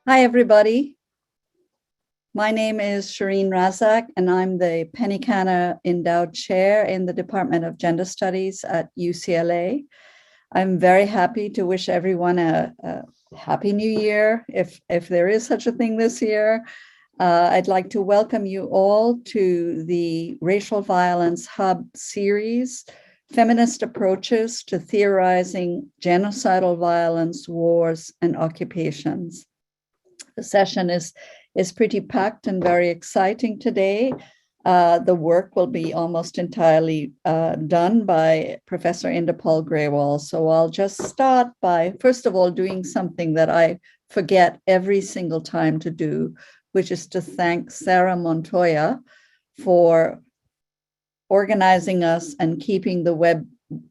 Hi, everybody. My name is Shireen Razak, and I'm the Pennycanna Endowed Chair in the Department of Gender Studies at UCLA. I'm very happy to wish everyone a Happy New Year, if there is such a thing this year. I'd like to welcome you all to the Racial Violence Hub series, Feminist Approaches to Theorizing Genocidal Violence, Wars, and Occupations. The session is pretty packed and very exciting today. The work will be almost entirely done by Professor Inderpal Grewal. So I'll just start by, first of all, doing something that I forget every single time to do, which is to thank Sarah Montoya for organizing us and keeping the web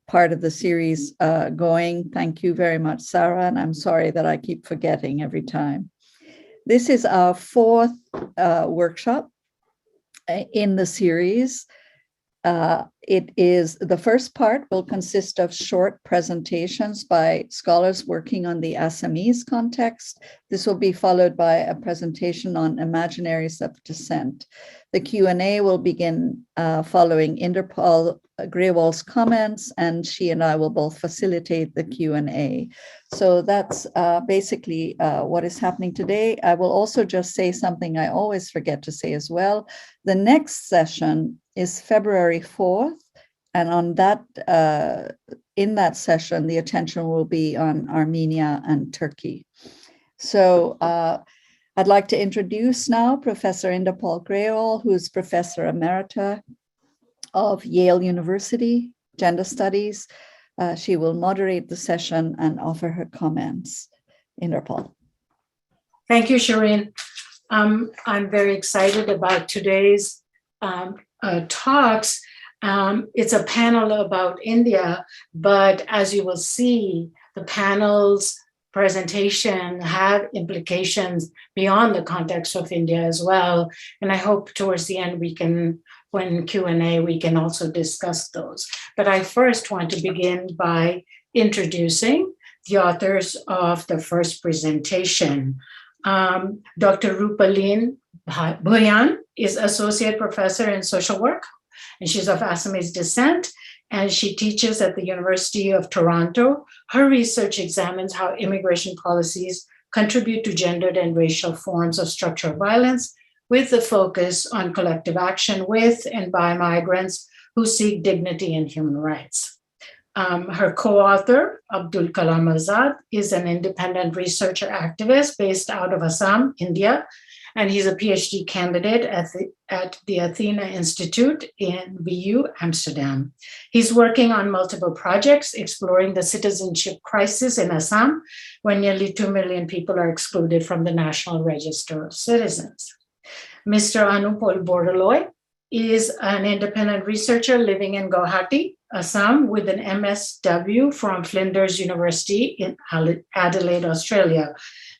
part of the series going. Thank you very much, Sarah, and I'm sorry that I keep forgetting every time. This is our fourth workshop in the series. It is the first part will consist of short presentations by scholars working on the Assamese context. This will be followed by a presentation on Imaginaries of Dissent. The Q&A will begin following Inderpal Grewal's comments, and she and I will both facilitate the Q&A. So that's basically what is happening today. I will also just say something I always forget to say as well. The next session is February 4th, and on that, in that session, the attention will be on Armenia and Turkey. So I'd like to introduce now Professor Inderpal Grewal, who's Professor Emerita of Yale University, Gender Studies. She will moderate the session and offer her comments. Inderpal. Thank you, Shireen. I'm very excited about today's talks. It's a panel about India, but as you will see, the panel's presentation had implications beyond the context of India as well. And I hope towards the end when Q&A, we can also discuss those. But I first want to begin by introducing the authors of the first presentation. Dr. Rupaleen Bhuyan is Associate Professor in Social Work, and she's of Assamese descent, and she teaches at the University of Toronto. Her research examines how immigration policies contribute to gendered and racial forms of structural violence, with the focus on collective action with and by migrants who seek dignity and human rights. Her co-author, Abdul Kalam Azad, is an independent researcher activist based out of Assam, India, and he's a PhD candidate at the Athena Institute in BU, Amsterdam. He's working on multiple projects exploring the citizenship crisis in Assam, where nearly 2 million people are excluded from the National Register of Citizens. Mr. Anupol Bordoloi is an independent researcher living in Guwahati, Assam, with an MSW from Flinders University in Adelaide, Australia.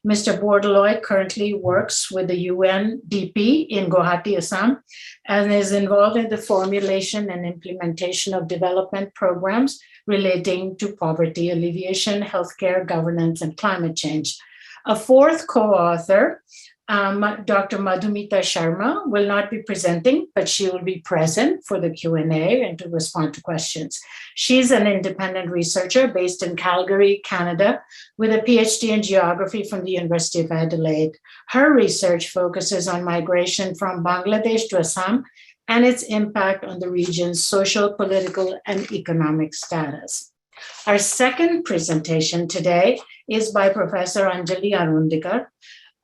Mr. Bordoloi currently works with the UNDP in Guwahati, Assam, and is involved in the formulation and implementation of development programs relating to poverty alleviation, healthcare, governance, and climate change. A fourth co-author, Dr. Madhumita Sharma, will not be presenting, but she will be present for the Q&A and to respond to questions. She's an independent researcher based in Calgary, Canada, with a PhD in geography from the University of Adelaide. Her research focuses on migration from Bangladesh to Assam and its impact on the region's social, political, and economic status. Our second presentation today is by Professor Anjali Arundikar.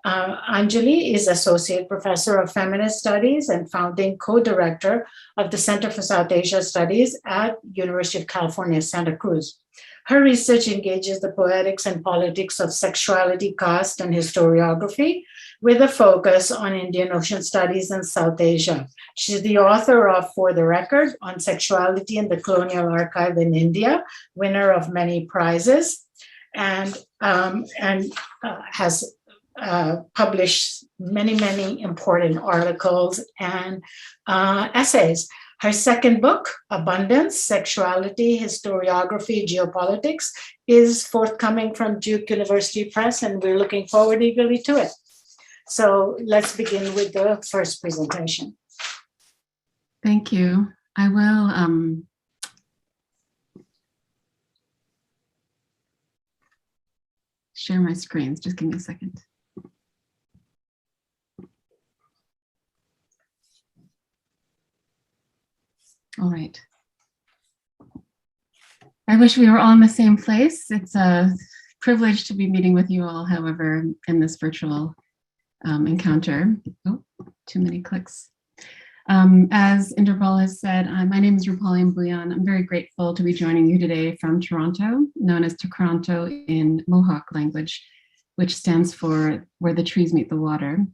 Anjali is Associate Professor of Feminist Studies and founding co-director of the Center for South Asia Studies at University of California, Santa Cruz. Her research engages the poetics and politics of sexuality, caste, and historiography, with a focus on Indian Ocean Studies and South Asia. She's the author of For the Record on Sexuality in the Colonial Archive in India, winner of many prizes, and has published many important articles and essays. Her second book, Abundance, Sexuality, Historiography, Geopolitics, is forthcoming from Duke University Press, and we're looking forward eagerly to it. So let's begin with the first presentation. Thank you. I will share my screens. Just give me a second. All right. I wish we were all in the same place. It's a privilege to be meeting with you all, however, in this virtual encounter. Oh, too many clicks. As Inderbal has said, my name is Rupali Mbuyan. I'm very grateful to be joining you today from Toronto, known as Toronto in Mohawk language, which stands for where the trees meet the water.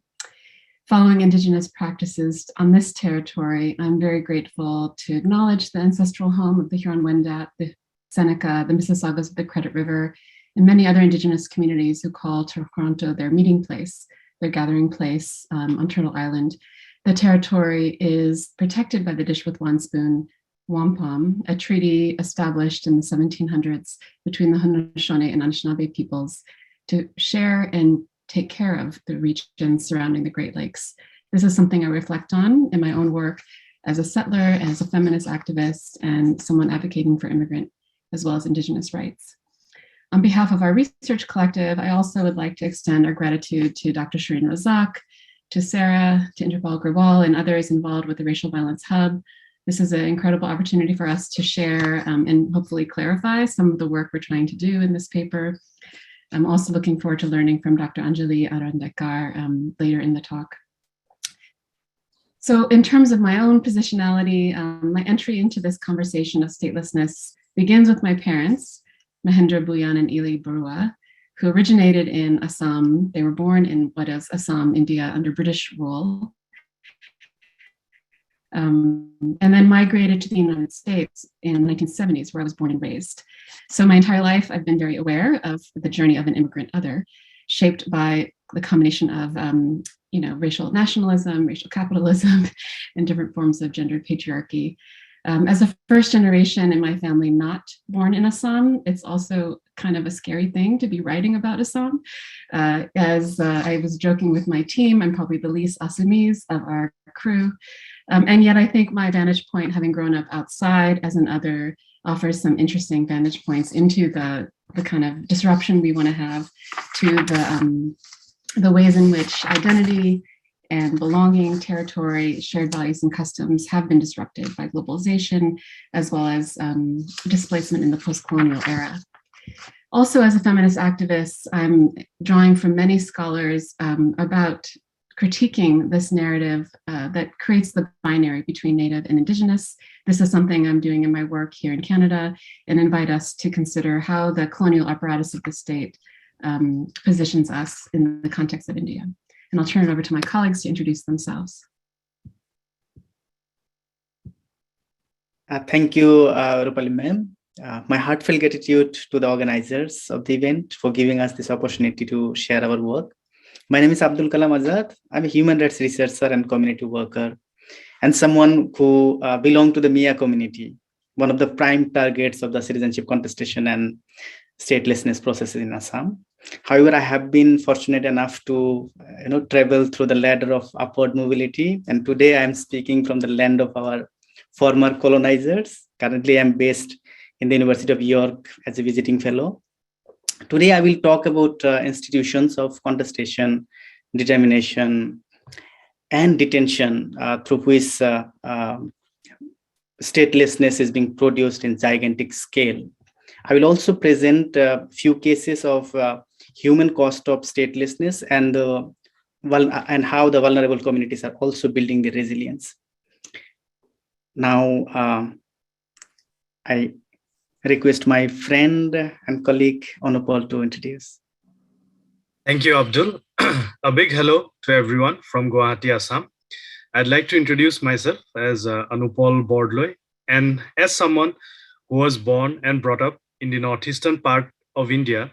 Following Indigenous practices on this territory, I'm very grateful to acknowledge the ancestral home of the Huron-Wendat, the Seneca, the Mississaugas of the Credit River, and many other Indigenous communities who call Toronto their meeting place, their gathering place on Turtle Island. The territory is protected by the Dish with One Spoon Wampum, a treaty established in the 1700s between the Haudenosaunee and Anishinaabe peoples to share and take care of the regions surrounding the Great Lakes. This is something I reflect on in my own work as a settler, as a feminist activist, and someone advocating for immigrant as well as Indigenous rights. On behalf of our research collective, I also would like to extend our gratitude to Dr. Shireen Razak, to Sarah, to Inderbal Grawal, and others involved with the Racial Violence Hub. This is an incredible opportunity for us to share and hopefully clarify some of the work we're trying to do in this paper. I'm also looking forward to learning from Dr. Anjali Arandekar later in the talk. So in terms of my own positionality, my entry into this conversation of statelessness begins with my parents, Mahendra Bhuyan and Ili Barua, who originated in Assam. They were born in what is Assam, India, under British rule, and then migrated to the United States in the 1970s, where I was born and raised. So my entire life, I've been very aware of the journey of an immigrant other, shaped by the combination of racial nationalism, racial capitalism, and different forms of gendered patriarchy. As a first generation in my family not born in Assam, it's also kind of a scary thing to be writing about Assam. As I was joking with my team, I'm probably the least Assamese of our crew. And yet I think my vantage point, having grown up outside as an other, offers some interesting vantage points into the kind of disruption we want to have to the ways in which identity and belonging, territory, shared values and customs have been disrupted by globalization, as well as displacement in the post-colonial era. Also, as a feminist activist, I'm drawing from many scholars about critiquing this narrative that creates the binary between Native and Indigenous. This is something I'm doing in my work here in Canada, and invite us to consider how the colonial apparatus of the state positions us in the context of India. And I'll turn it over to my colleagues to introduce themselves. Thank you, Rupali ma'am. My heartfelt gratitude to the organizers of the event for giving us this opportunity to share our work. My name is Abdul Kalam Azad. I'm a human rights researcher and community worker, and someone who belongs to the Mia community, one of the prime targets of the citizenship contestation and statelessness processes in Assam. However, I have been fortunate enough to travel through the ladder of upward mobility, and today I am speaking from the land of our former colonizers. Currently, I am based in the University of York as a visiting fellow. Today, I will talk about institutions of contestation, determination, and detention through which statelessness is being produced in gigantic scale. I will also present a few cases of human cost of statelessness and how the vulnerable communities are also building the resilience. Now, I request my friend and colleague Anupal to introduce. Thank you, Abdul. A big hello to everyone from Guwahati, Assam. I'd like to introduce myself as Anupal Bordloy, and as someone who was born and brought up in the northeastern part of India.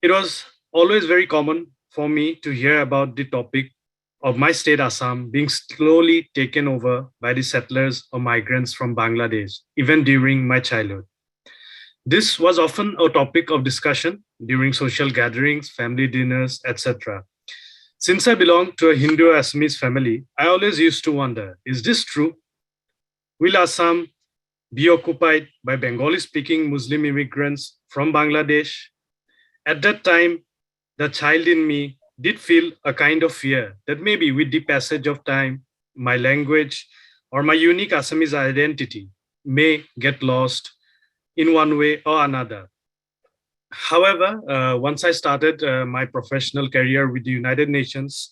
It was always very common for me to hear about the topic of my state, Assam, being slowly taken over by the settlers or migrants from Bangladesh, even during my childhood. This was often a topic of discussion during social gatherings, family dinners, etc. Since I belong to a Hindu-Assamese family, I always used to wonder, is this true? Will Assam be occupied by Bengali-speaking Muslim immigrants from Bangladesh? At that time, the child in me did feel a kind of fear that maybe with the passage of time, my language or my unique Assamese identity may get lost in one way or another. However, once I started my professional career with the United Nations,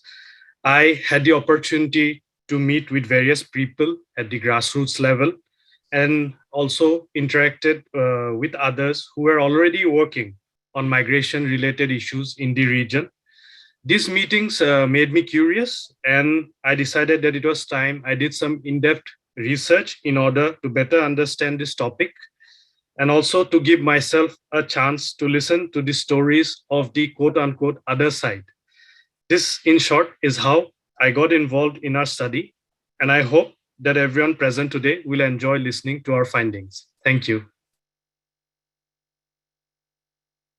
I had the opportunity to meet with various people at the grassroots level and also interacted with others who were already working on migration-related issues in the region. These meetings made me curious, and I decided that it was time I did some in-depth research in order to better understand this topic, and also to give myself a chance to listen to the stories of the quote-unquote other side. This, in short, is how I got involved in our study, and I hope that everyone present today will enjoy listening to our findings. Thank you.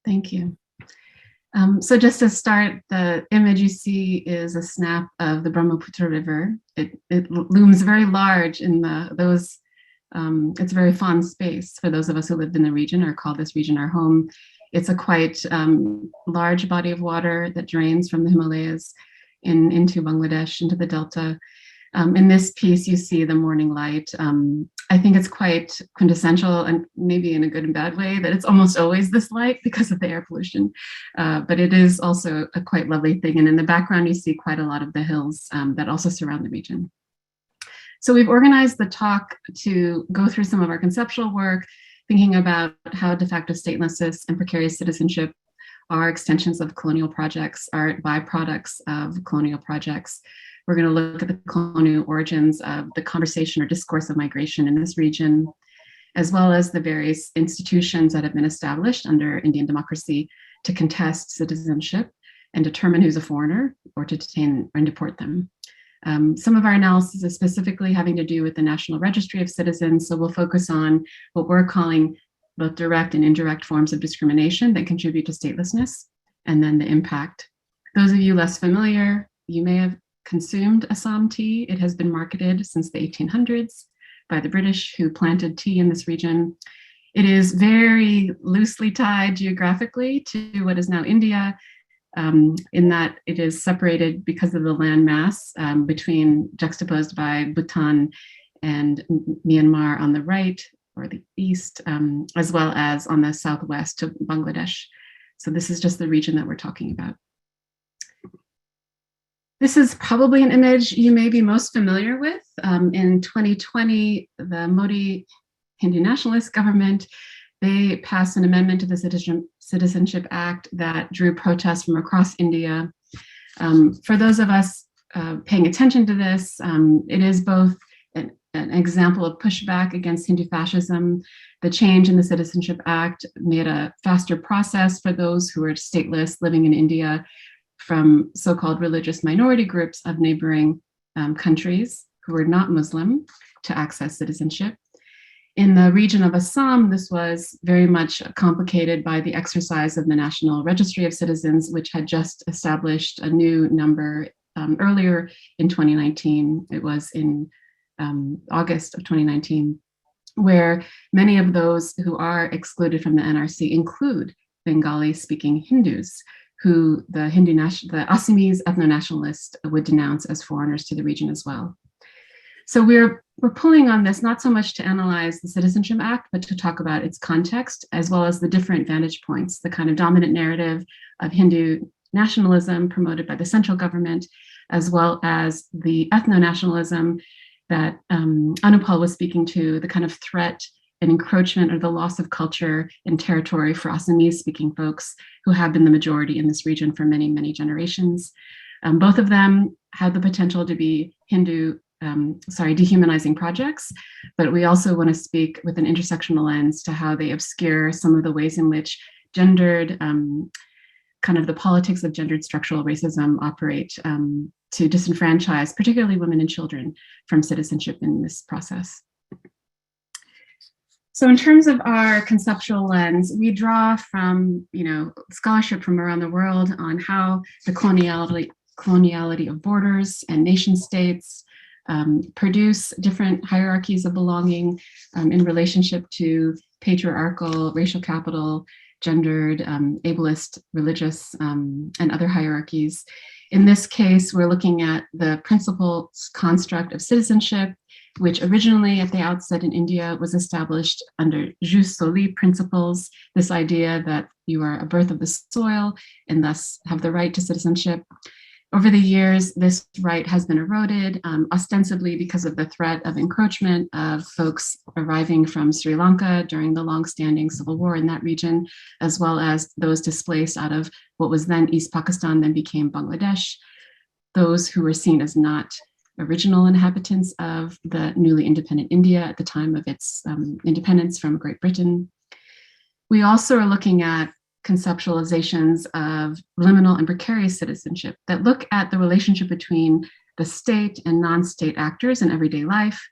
Thank you. So just to start, the image you see is a snap of the Brahmaputra River. It looms very large in it's a very fond space for those of us who lived in the region or call this region our home. It's a quite large body of water that drains from the Himalayas into Bangladesh, into the Delta. In this piece, you see the morning light. I think it's quite quintessential, and maybe in a good and bad way, that it's almost always this light because of the air pollution. But it is also a quite lovely thing. And in the background, you see quite a lot of the hills that also surround the region. So we've organized the talk to go through some of our conceptual work, thinking about how de facto statelessness and precarious citizenship are extensions of colonial projects, are byproducts of colonial projects. We're going to look at the colonial origins of the conversation or discourse of migration in this region, as well as the various institutions that have been established under Indian democracy to contest citizenship and determine who's a foreigner or to detain and deport them. Some of our analysis is specifically having to do with the National Registry of Citizens, so we'll focus on what we're calling both direct and indirect forms of discrimination that contribute to statelessness, and then the impact. Those of you less familiar, you may have consumed Assam tea. It has been marketed since the 1800s by the British, who planted tea in this region. It is very loosely tied geographically to what is now India, in that it is separated because of the land mass juxtaposed by Bhutan and Myanmar on the right or the east, as well as on the southwest to Bangladesh. So this is just the region that we're talking about. This is probably an image you may be most familiar with. In 2020, the Modi Hindu nationalist government, they passed an amendment to the Citizenship Act that drew protests from across India. For those of us paying attention to this, it is both an example of pushback against Hindu fascism. The change in the Citizenship Act made a faster process for those who are stateless living in India from so-called religious minority groups of neighboring countries who were not Muslim to access citizenship. In the region of Assam, this was very much complicated by the exercise of the National Registry of Citizens, which had just established a new number earlier in 2019. It was in August of 2019, where many of those who are excluded from the NRC include Bengali-speaking Hindus, who the Assamese ethno-nationalists would denounce as foreigners to the region as well. So we're pulling on this not so much to analyze the Citizenship Act, but to talk about its context, as well as the different vantage points, the kind of dominant narrative of Hindu nationalism promoted by the central government, as well as the ethno-nationalism that Anupal was speaking to, the kind of threat and encroachment or the loss of culture and territory for Assamese-speaking folks who have been the majority in this region for many, many generations. Both of them have the potential to be dehumanizing projects, but we also want to speak with an intersectional lens to how they obscure some of the ways in which gendered, kind of the politics of gendered structural racism operate to disenfranchise, particularly women and children, from citizenship in this process. So in terms of our conceptual lens, we coloniality of borders and nation states, produce different hierarchies of belonging in relationship to patriarchal, racial capital, gendered, ableist, religious, and other hierarchies. In this case, we're looking at the principal construct of citizenship, which originally at the outset in India was established under jus soli principles, this idea that you are a birth of the soil and thus have the right to citizenship. Over the years, this right has been eroded, ostensibly because of the threat of encroachment of folks arriving from Sri Lanka during the long-standing civil war in that region, as well as those displaced out of what was then East Pakistan, then became Bangladesh, those who were seen as not original inhabitants of the newly independent India at the time of its independence from Great Britain. We also are looking at conceptualizations of liminal and precarious citizenship that look at the relationship between the state and non-state actors in everyday life.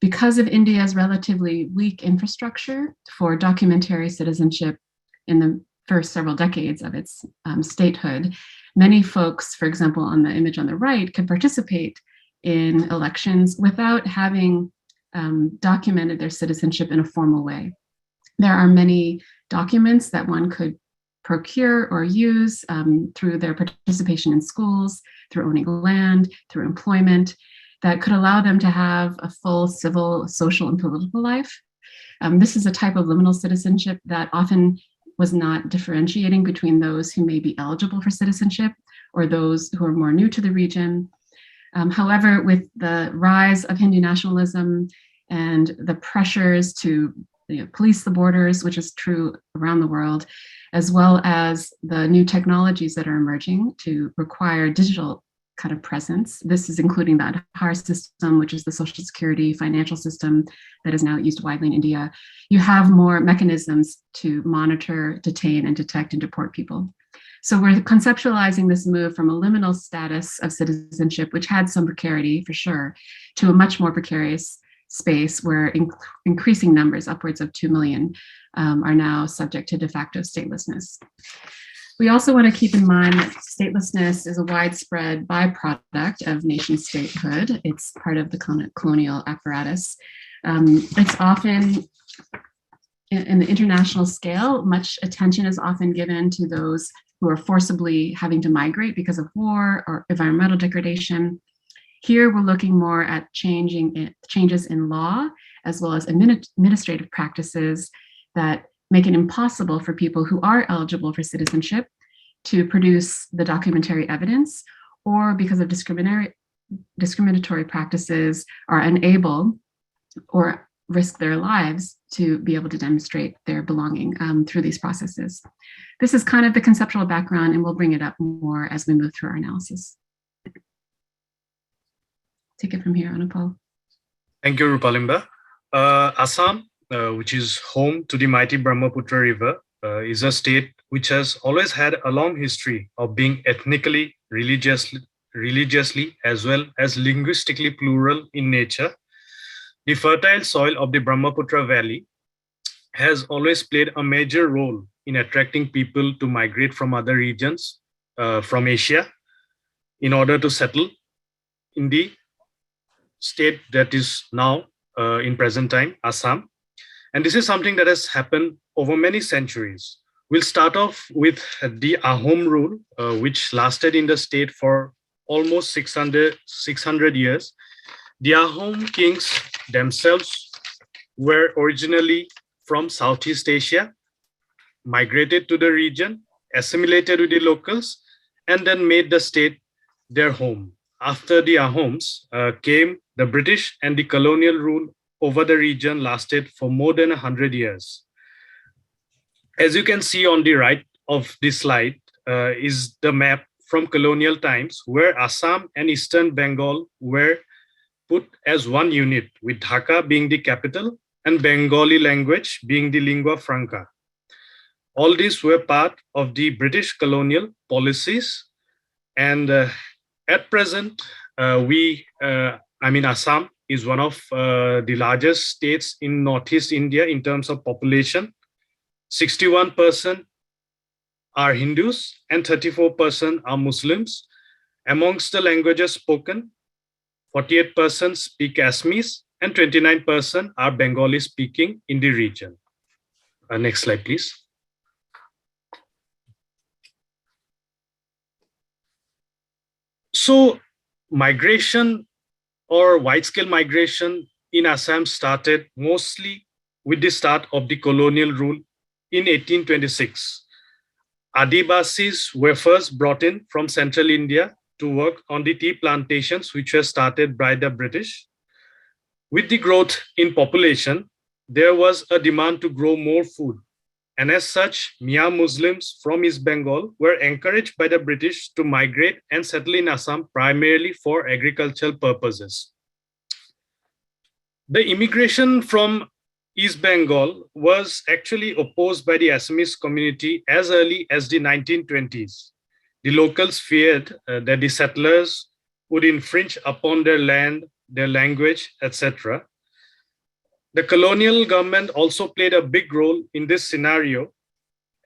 Because of India's relatively weak infrastructure for documentary citizenship in the first several decades of its statehood, many folks, for example, on the image on the right, could participate in elections without having documented their citizenship in a formal way. There are many documents that one could procure or use through their participation in schools, through owning land, through employment, that could allow them to have a full civil, social, and political life. This is a type of liminal citizenship that often was not differentiating between those who may be eligible for citizenship or those who are more new to the region. However, with the rise of Hindu nationalism and the pressures to police the borders, which is true around the world, as well as the new technologies that are emerging to require digital kind of presence. This is including the Aadhaar system, which is the social security financial system that is now used widely in India. You have more mechanisms to monitor, detain, and detect and deport people. So we're conceptualizing this move from a liminal status of citizenship, which had some precarity for sure, to a much more precarious space where increasing numbers, upwards of 2 million, are now subject to de facto statelessness. We also want to keep in mind that statelessness is a widespread byproduct of nation statehood. It's part of the colonial apparatus. It's often, in the international scale, much attention is often given to those who are forcibly having to migrate because of war or environmental degradation. Here, we're looking more at changes in law, as well as administrative practices that make it impossible for people who are eligible for citizenship to produce the documentary evidence, or because of discriminatory practices are unable or risk their lives to be able to demonstrate their belonging through these processes. This is kind of the conceptual background, and we'll bring it up more as we move through our analysis. Take it from here, Anupal. Thank you, Rupalimba. Assam, which is home to the mighty Brahmaputra River, is a state which has always had a long history of being ethnically, religiously, as well as linguistically plural in nature. The fertile soil of the Brahmaputra Valley has always played a major role in attracting people to migrate from other regions, from Asia, in order to settle in the state that is now in present time, Assam. And this is something that has happened over many centuries. We'll start off with the Ahom rule, which lasted in the state for almost 600 years. The Ahom kings themselves were originally from Southeast Asia, migrated to the region, assimilated with the locals, and then made the state their home. After the Ahoms came the British, and the colonial rule over the region lasted for more than 100 years. As you can see on the right of this slide is the map from colonial times, where Assam and Eastern Bengal were put as one unit, with Dhaka being the capital and Bengali language being the lingua franca. All these were part of the British colonial policies. And at present, Assam is one of the largest states in Northeast India in terms of population. 61% are Hindus and 34% are Muslims. Amongst the languages spoken, 48% speak Assamese and 29% are Bengali speaking in the region. Next slide, please. So migration or wide-scale migration in Assam started mostly with the start of the colonial rule in 1826. Adivasis were first brought in from central India to work on the tea plantations which were started by the British. With the growth in population, there was a demand to grow more food. And as such, Mia Muslims from East Bengal were encouraged by the British to migrate and settle in Assam primarily for agricultural purposes. The immigration from East Bengal was actually opposed by the Assamese community as early as the 1920s. The locals feared that the settlers would infringe upon their land, their language, etc. The colonial government also played a big role in this scenario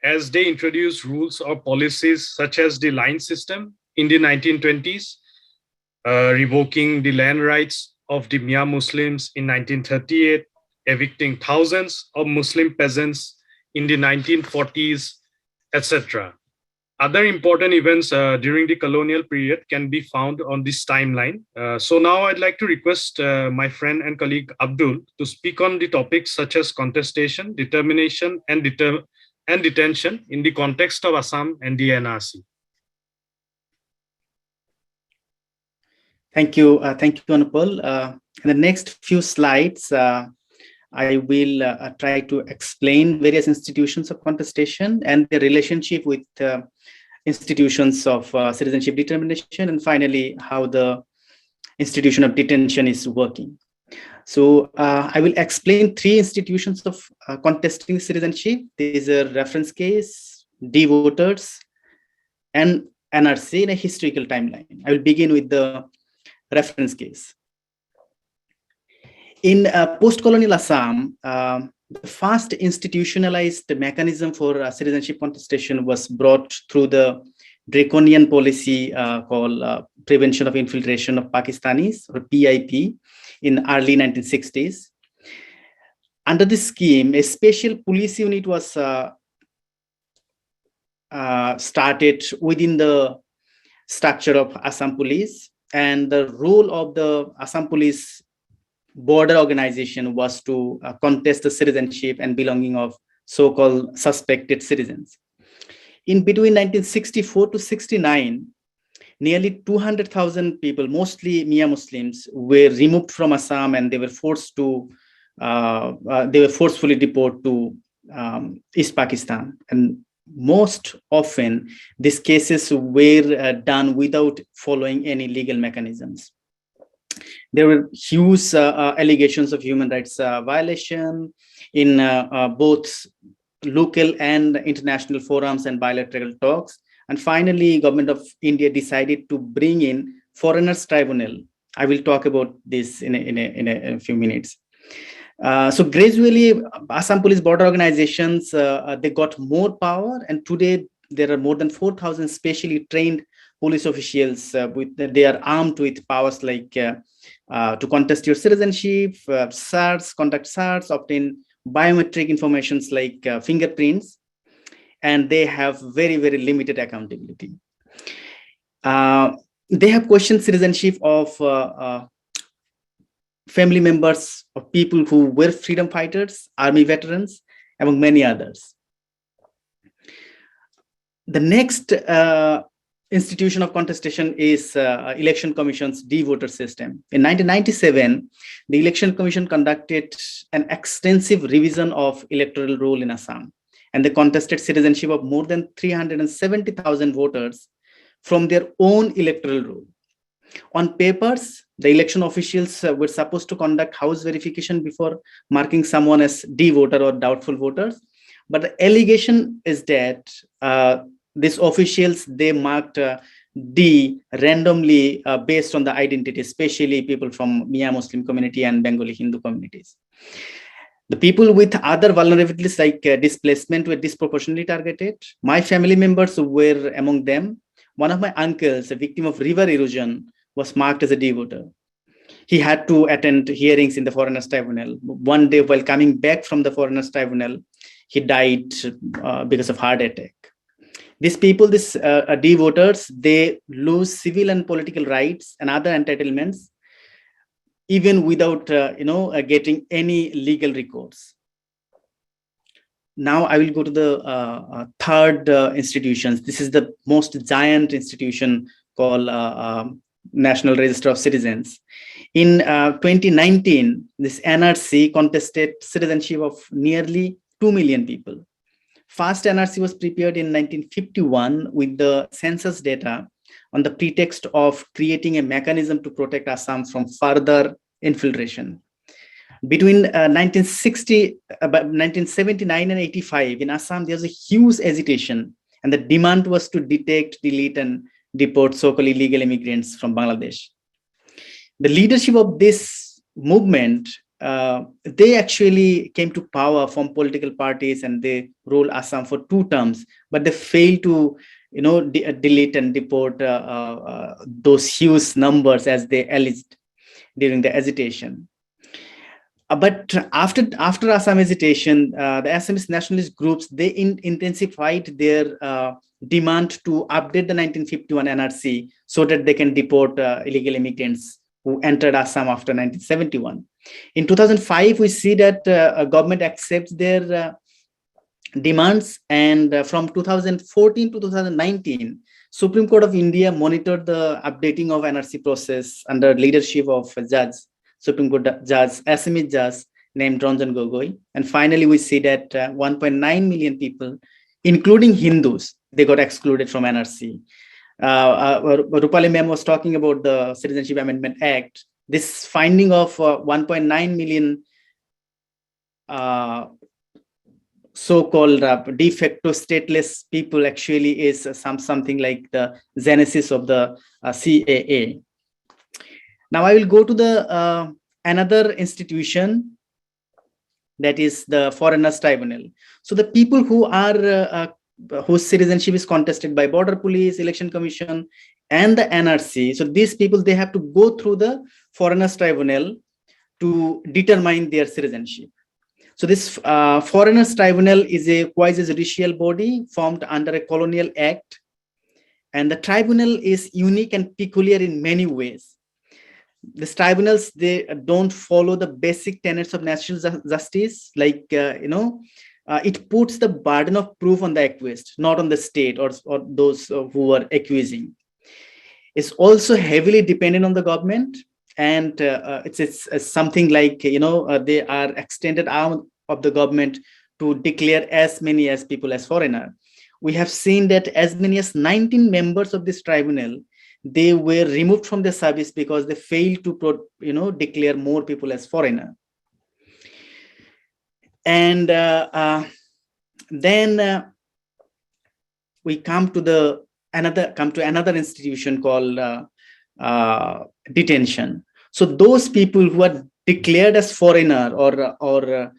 as they introduced rules or policies such as the line system in the 1920s, revoking the land rights of the Mia Muslims in 1938, evicting thousands of Muslim peasants in the 1940s, etc. Other important events during the colonial period can be found on this timeline. So now I'd like to request my friend and colleague Abdul to speak on the topics such as contestation, determination, and detention in the context of Assam and the NRC. Thank you, Anupal. In the next few slides, I will try to explain various institutions of contestation and their relationship with institutions of citizenship determination, and finally, how the institution of detention is working. So I will explain three institutions of contesting citizenship. These are reference case, D-voters, and NRC in a historical timeline. I will begin with the reference case. In post-colonial Assam, the first institutionalized mechanism for citizenship contestation was brought through the draconian policy called Prevention of Infiltration of Pakistanis, or PIP, in early 1960s. Under this scheme, a special police unit was started within the structure of Assam Police, and the role of the Assam Police border organization was to contest the citizenship and belonging of so-called suspected citizens. In between 1964 to 69, nearly 200,000 people, mostly Mia Muslims, were removed from Assam, and they were forced to forcefully deported to East Pakistan. And most often, these cases were done without following any legal mechanisms. There were huge allegations of human rights violation in both local and international forums and bilateral talks. And finally, Government of India decided to bring in Foreigners Tribunal. I will talk about this in a few minutes. So gradually, Assam Police border organizations, they got more power, and today there are more than 4,000 specially trained police officials. They are armed with powers like to contest your citizenship, conduct search, obtain biometric informations like fingerprints, and they have very, very limited accountability. They have questioned citizenship of family members of people who were freedom fighters, army veterans, among many others. The next institution of contestation is Election Commission's D-voter system. In 1997, the Election Commission conducted an extensive revision of electoral roll in Assam, and they contested citizenship of more than 370,000 voters from their own electoral roll. On papers, the election officials were supposed to conduct house verification before marking someone as D-voter or doubtful voters, but the allegation is that these officials, they marked D randomly based on the identity, especially people from Mia Muslim community and Bengali Hindu communities. The people with other vulnerabilities like displacement were disproportionately targeted. My family members were among them. one of my uncles, a victim of river erosion, was marked as a D-voter. He had to attend hearings in the Foreigners Tribunal. One day, while coming back from the Foreigners Tribunal, he died because of heart attack. These people, these D-voters, they lose civil and political rights and other entitlements, even without getting any legal recourse. Now I will go to the third institutions. This is the most giant institution called National Register of Citizens. In 2019, this NRC contested citizenship of nearly 2 million people. First NRC was prepared in 1951 with the census data on the pretext of creating a mechanism to protect Assam from further infiltration. Between 1979 and 85, in Assam, there was a huge agitation, and the demand was to detect, delete, and deport so-called illegal immigrants from Bangladesh. The leadership of this movement, they actually came to power from political parties, and they ruled Assam for 2 terms, but they failed to delete and deport those huge numbers as they alleged during the agitation. But after Assam agitation, the Assamese nationalist groups, they intensified their demand to update the 1951 NRC so that they can deport illegal immigrants who entered Assam after 1971. In 2005, we see that government accepts their demands, and from 2014 to 2019, Supreme Court of India monitored the updating of NRC process under leadership of a judge, Supreme Court judge, Assamese judge named Ranjan Gogoi. And finally, we see that 1.9 million people, including Hindus, they got excluded from NRC. Rupali ma'am was talking about the Citizenship Amendment Act. This finding of 1.9 million so-called de facto stateless people actually is something like the genesis of the CAA. Now I will go to the another institution, that is the Foreigners Tribunal. So the people who are whose citizenship is contested by Border Police, Election Commission, and the NRC. So these people, they have to go through the Foreigners Tribunal to determine their citizenship. So this Foreigners Tribunal is a quasi-judicial body formed under a colonial act, and the tribunal is unique and peculiar in many ways. These tribunals, they don't follow the basic tenets of natural justice, like it puts the burden of proof on the accused, not on the state or those who are accusing. It's also heavily dependent on the government, and it's something like they are extended arm of the government to declare as many as people as foreigner. We have seen that as many as 19 members of this tribunal, they were removed from the service because they failed to declare more people as foreigner. And then we come to another institution called detention. So those people who are declared as foreigner or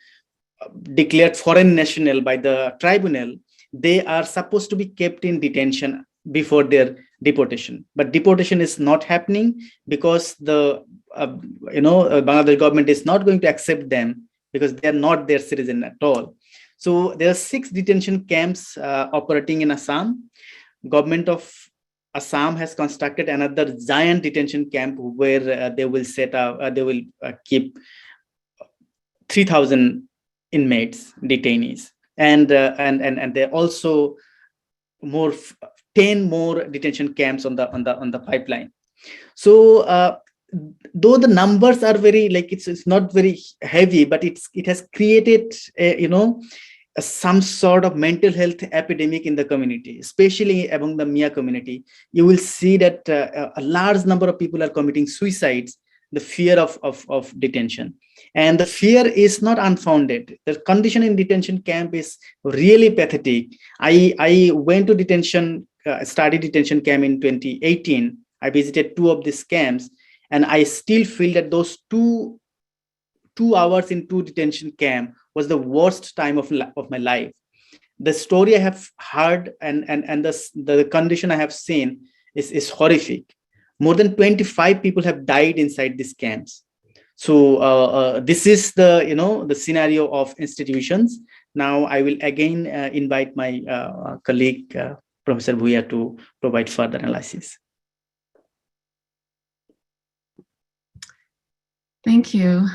declared foreign national by the tribunal, they are supposed to be kept in detention before their deportation. But deportation is not happening because the Bangladesh government is not going to accept them because they are not their citizen at all. So there are 6 detention camps operating in Assam. Government of Assam has constructed another giant detention camp where they will keep 3,000 inmates, detainees, and they also 10 more detention camps on the pipeline. So though the numbers are very it's not very heavy, but it has created some sort of mental health epidemic in the community, especially among the Mia community. You will see that a large number of people are committing suicides, the fear of detention. And the fear is not unfounded. The condition in detention camp is really pathetic. I went to study detention camp in 2018. I visited 2 of these camps, and I still feel that those two hours in 2 detention camp was the worst time of my life. the story I have heard and the condition I have seen is horrific. More than 25 people have died inside these camps. So this is the scenario of institutions. Now I will again invite my colleague, Professor Bhuya, to provide further analysis. Thank you.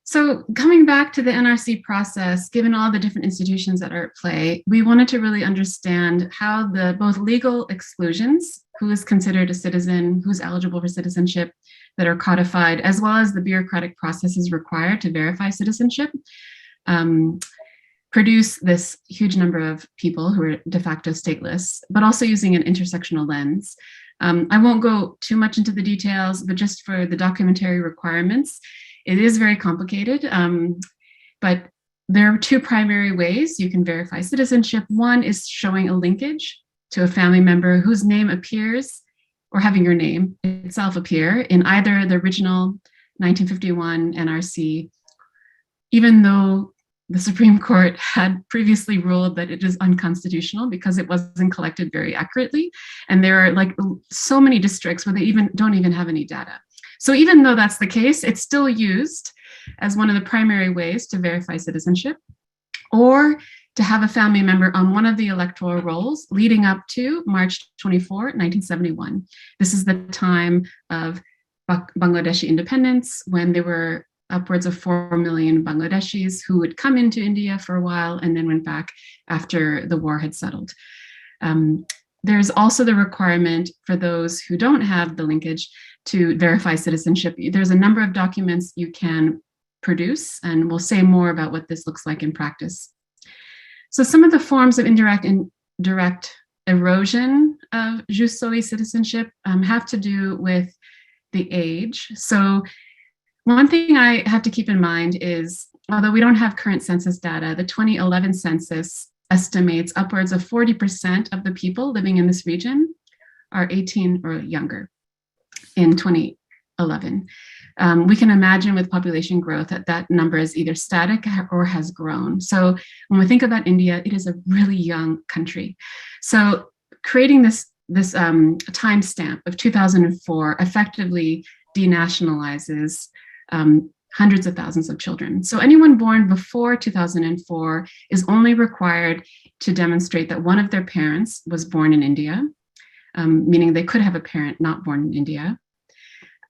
So coming back to the NRC process, given all the different institutions that are at play, we wanted to really understand how the both legal exclusions, who is considered a citizen, who's eligible for citizenship, that are codified, as well as the bureaucratic processes required to verify citizenship, produce this huge number of people who are de facto stateless, but also using an intersectional lens. I won't go too much into the details, but just for the documentary requirements, it is very complicated, but there are two primary ways you can verify citizenship. One is showing a linkage to a family member whose name appears, or having your name itself appear in either the original 1951 NRC, even though the Supreme Court had previously ruled that it is unconstitutional because it wasn't collected very accurately. And there are like so many districts where they don't even have any data. So even though that's the case, it's still used as one of the primary ways to verify citizenship, or to have a family member on one of the electoral rolls leading up to March 24, 1971. This is the time of Bangladeshi independence, when there were upwards of 4 million Bangladeshis who would come into India for a while and then went back after the war had settled. There's also the requirement for those who don't have the linkage to verify citizenship. There's a number of documents you can produce, and we'll say more about what this looks like in practice. So some of the forms of indirect and direct erosion of jus soli citizenship have to do with the age. So one thing I have to keep in mind is, although we don't have current census data, the 2011 census estimates upwards of 40% of the people living in this region are 18 or younger in 2011. We can imagine with population growth that number is either static or has grown. So when we think about India, it is a really young country. So creating this timestamp of 2004 effectively denationalizes hundreds of thousands of children. So anyone born before 2004 is only required to demonstrate that one of their parents was born in India, meaning they could have a parent not born in India.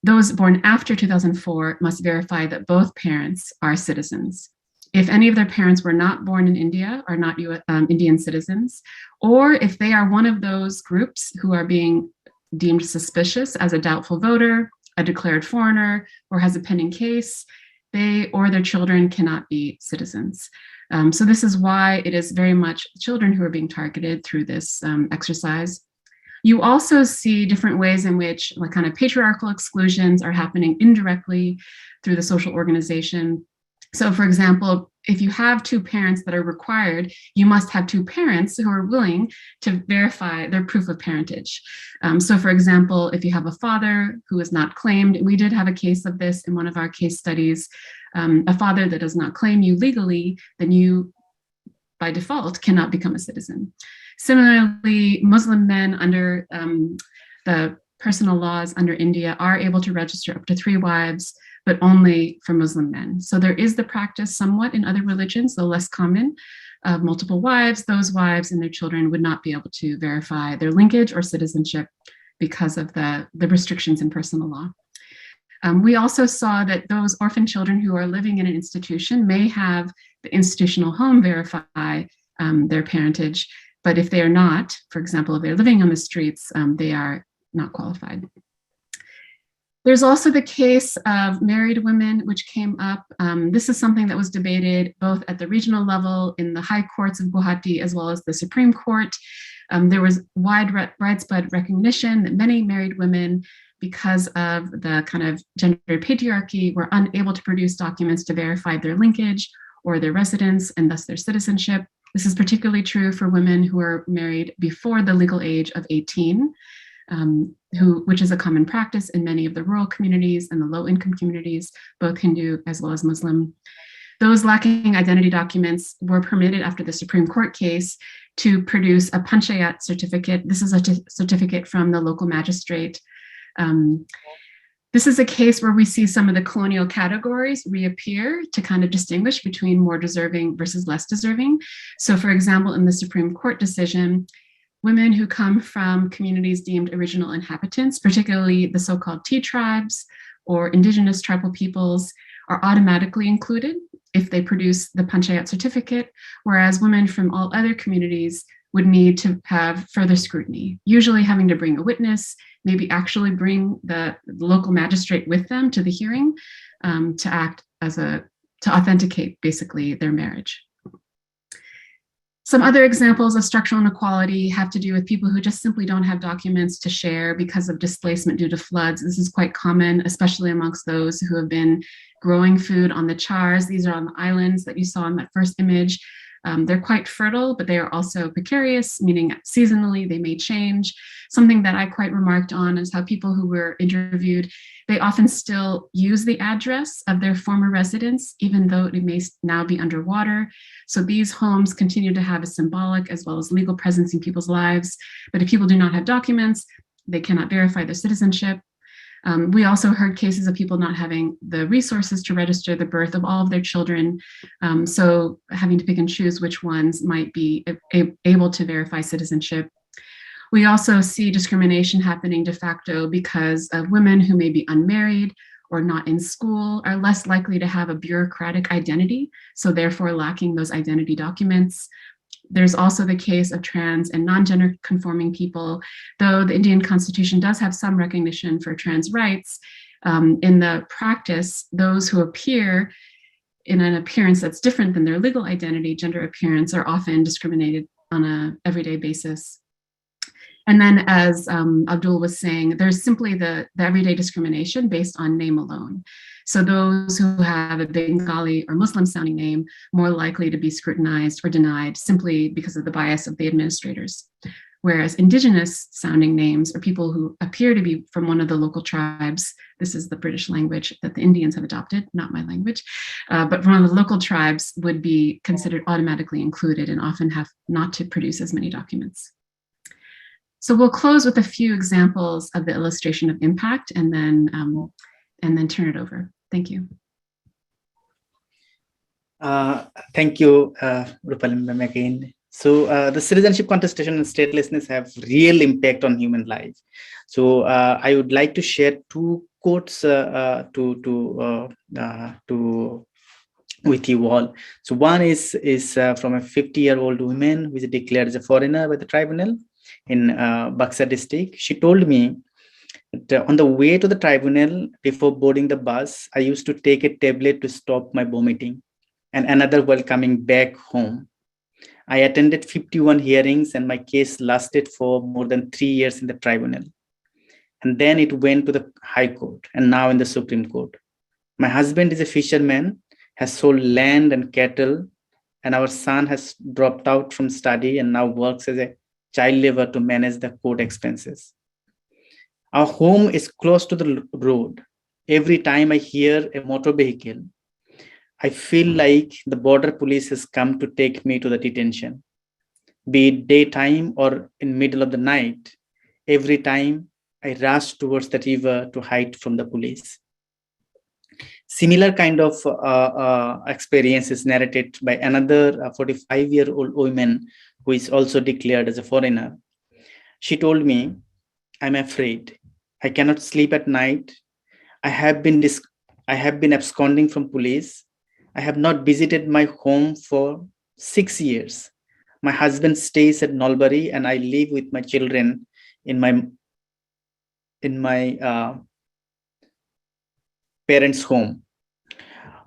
Those born after 2004 must verify that both parents are citizens. If any of their parents were not born in India, are not Indian citizens, or if they are one of those groups who are being deemed suspicious as a doubtful voter, a declared foreigner, or has a pending case, they or their children cannot be citizens. So this is why it is very much children who are being targeted through this exercise. You also see different ways in which like kind of patriarchal exclusions are happening indirectly through the social organization. So for example, if you have two parents that are required, you must have two parents who are willing to verify their proof of parentage. So for example, if you have a father who is not claimed, we did have a case of this in one of our case studies, a father that does not claim you legally, then you by default cannot become a citizen. Similarly, Muslim men under the personal laws under India are able to register up to 3 wives, but only for Muslim men. So there is the practice somewhat in other religions, though less common, of multiple wives. Those wives and their children would not be able to verify their linkage or citizenship because of the restrictions in personal law. We also saw that those orphan children who are living in an institution may have the institutional home verify their parentage, but if they are not, for example, if they're living on the streets, they are not qualified. There's also the case of married women, which came up. This is something that was debated both at the regional level in the high courts of Guwahati as well as the Supreme Court. There was widespread recognition that many married women, because of the kind of gender patriarchy, were unable to produce documents to verify their linkage or their residence and thus their citizenship. This is particularly true for women who are married before the legal age of 18. Which is a common practice in many of the rural communities and the low-income communities, both Hindu as well as Muslim. those lacking identity documents were permitted after the Supreme Court case to produce a panchayat certificate. This is a certificate from the local magistrate. This is a case where we see some of the colonial categories reappear to kind of distinguish between more deserving versus less deserving. So for example, in the Supreme Court decision, women who come from communities deemed original inhabitants, particularly the so-called T tribes or indigenous tribal peoples, are automatically included if they produce the panchayat certificate, whereas women from all other communities would need to have further scrutiny, usually having to bring a witness, maybe actually bring the local magistrate with them to the hearing to act as to authenticate basically their marriage. Some other examples of structural inequality have to do with people who just simply don't have documents to share because of displacement due to floods. This is quite common, especially amongst those who have been growing food on the chars. These are on the islands that you saw in that first image. They're quite fertile, but they are also precarious, meaning seasonally they may change. Something that I quite remarked on is how people who were interviewed, they often still use the address of their former residence, even though it may now be underwater. So these homes continue to have a symbolic as well as legal presence in people's lives. But if people do not have documents, they cannot verify their citizenship. We also heard cases of people not having the resources to register the birth of all of their children, so having to pick and choose which ones might be able to verify citizenship. We also see discrimination happening de facto because of women who may be unmarried or not in school are less likely to have a bureaucratic identity, so therefore lacking those identity documents. There's also the case of trans and non-gender conforming people, though the Indian Constitution does have some recognition for trans rights. In the practice, those who appear in an appearance that's different than their legal identity, gender appearance, are often discriminated on an everyday basis. And then, as Abdul was saying, there's simply the everyday discrimination based on name alone. So those who have a Bengali or Muslim sounding name more likely to be scrutinized or denied simply because of the bias of the administrators. Whereas indigenous sounding names or people who appear to be from one of the local tribes, this is the British language that the Indians have adopted, not my language, but one of the local tribes would be considered automatically included and often have not to produce as many documents. So we'll close with a few examples of the illustration of impact and then turn it over. Thank you. Thank you, Rupalim again. So the citizenship contestation and statelessness have real impact on human life. So I would like to share two quotes with you all. So one is from a 50-year-old woman who is declared as a foreigner by the tribunal in Buxar district. She told me that on the way to the tribunal, before boarding the bus, I used to take a tablet to stop my vomiting and another while coming back home. I attended 51 hearings and my case lasted for more than 3 years in the tribunal. And then it went to the High Court and now in the Supreme Court. My husband is a fisherman, has sold land and cattle, and our son has dropped out from study and now works as a child laborer to manage the court expenses. Our home is close to the road. Every time I hear a motor vehicle, I feel like the border police has come to take me to the detention. Be it daytime or in middle of the night, every time I rush towards the river to hide from the police. Similar kind of experience is narrated by another 45-year-old woman who is also declared as a foreigner. She told me, I'm afraid. I cannot sleep at night. I have been absconding from police. I have not visited my home for 6 years. My husband stays at Nalbari and I live with my children in my parents' home.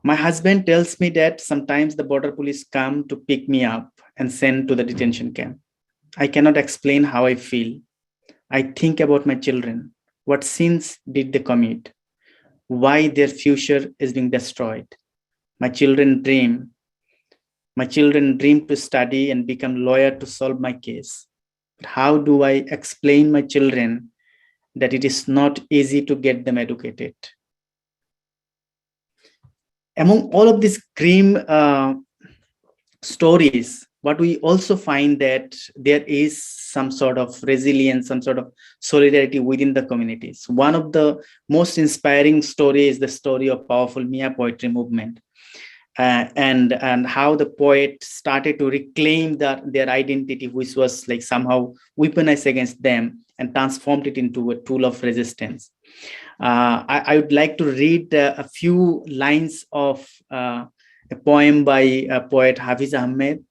My husband tells me that sometimes the border police come to pick me up and send to the detention camp. I cannot explain how I feel. I think about my children. What sins did they commit? Why their future is being destroyed? My children dream to study and become lawyer to solve my case. But how do I explain my children that it is not easy to get them educated? among all of these grim stories, what we also find that there is some sort of resilience, some sort of solidarity within the communities. One of the most inspiring stories is the story of powerful Mia poetry movement, and how the poet started to reclaim their identity, which was like somehow weaponized against them, and transformed it into a tool of resistance. I would like to read a few lines of a poem by poet Hafiz Ahmed,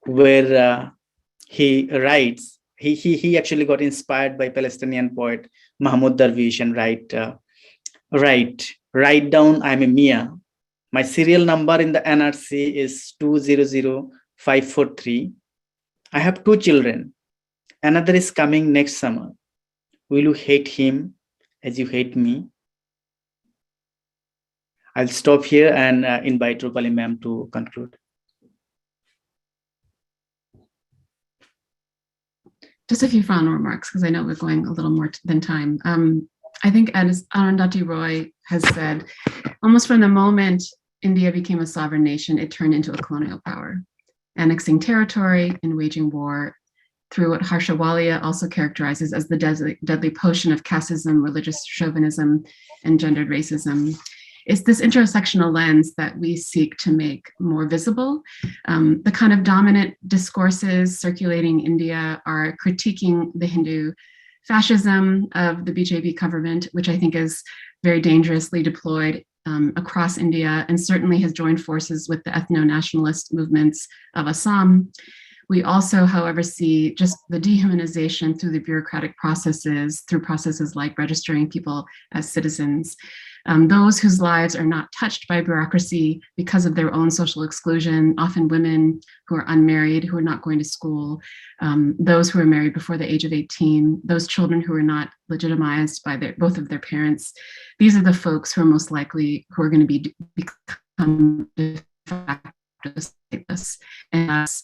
where he writes, he actually got inspired by Palestinian poet Mahmoud Darwish, and write down, I'm a Mia. My serial number in the NRC is 200543. I have 2 children. Another is coming next summer. Will you hate him as you hate me? I'll stop here and invite Rupali ma'am to conclude. Just a few final remarks, because I know we're going a little more than time. I think, as Arundhati Roy has said, almost from the moment India became a sovereign nation, it turned into a colonial power, annexing territory and waging war through what Harsha Walia also characterizes as the deadly potion of casteism, religious chauvinism, and gendered racism. It's this intersectional lens that we seek to make more visible. The kind of dominant discourses circulating in India are critiquing the Hindu fascism of the BJP government, which I think is very dangerously deployed across India, and certainly has joined forces with the ethno-nationalist movements of Assam. We also, however, see just the dehumanization through the bureaucratic processes, through processes like registering people as citizens. Those whose lives are not touched by bureaucracy because of their own social exclusion, often women who are unmarried, who are not going to school, those who are married before the age of 18, those children who are not legitimized by both of their parents. These are the folks who are most likely who are going to become de facto stateless, and thus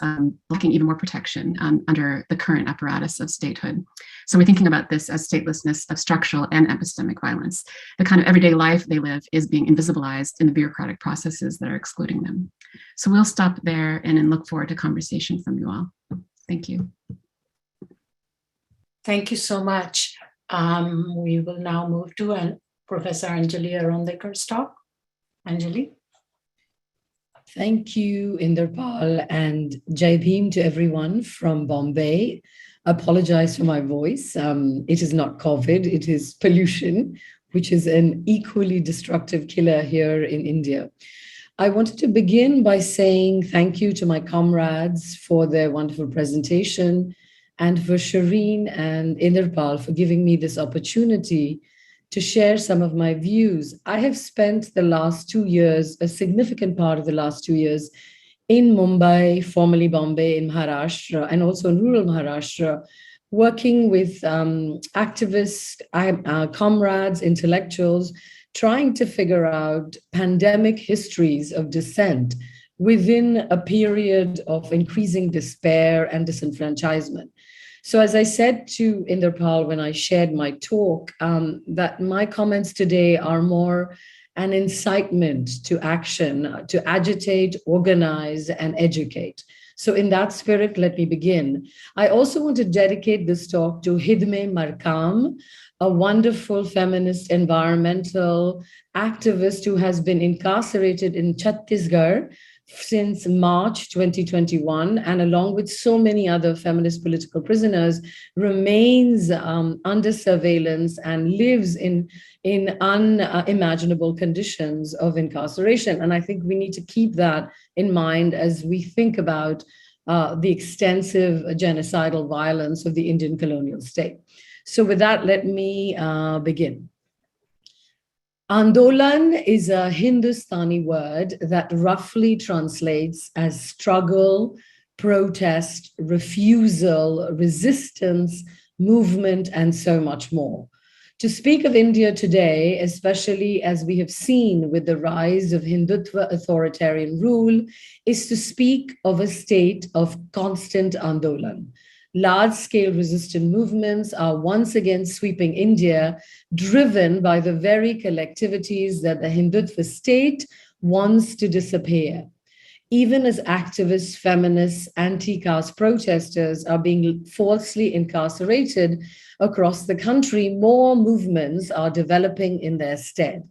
lacking even more protection under the current apparatus of statehood. So we're thinking about this as statelessness of structural and epistemic violence. The kind of everyday life they live is being invisibilized in the bureaucratic processes that are excluding them. So we'll stop there and look forward to conversation from you all. Thank you. Thank you so much. We will now move to Professor Anjali Arondekar's talk. Anjali. Thank you, Inderpal, and Jai Bhim to everyone from Bombay. Apologize for my voice. It is not COVID, it is pollution, which is an equally destructive killer here in India. I wanted to begin by saying thank you to my comrades for their wonderful presentation, and for Shireen and Inderpal for giving me this opportunity to share some of my views. I have spent the last 2 years, a significant part of the last 2 years, in Mumbai, formerly Bombay, in Maharashtra, and also in rural Maharashtra, working with activists, comrades, intellectuals, trying to figure out pandemic histories of dissent within a period of increasing despair and disenfranchisement. So as I said to Inderpal when I shared my talk, that my comments today are more an incitement to action, to agitate, organize, and educate. So in that spirit, let me begin. I also want to dedicate this talk to Hidme Markam, a wonderful feminist environmental activist who has been incarcerated in Chhattisgarh since March 2021, and along with so many other feminist political prisoners, remains under surveillance and lives in unimaginable conditions of incarceration. And I think we need to keep that in mind as we think about the extensive genocidal violence of the Indian colonial state. So with that, let me begin. Andolan is a Hindustani word that roughly translates as struggle, protest, refusal, resistance, movement, and so much more. To speak of India today, especially as we have seen with the rise of Hindutva authoritarian rule, is to speak of a state of constant Andolan. Large-scale resistant movements are once again sweeping India, driven by the very collectivities that the Hindutva state wants to disappear. Even as activists, feminists, anti-caste protesters are being falsely incarcerated across the country, more movements are developing in their stead.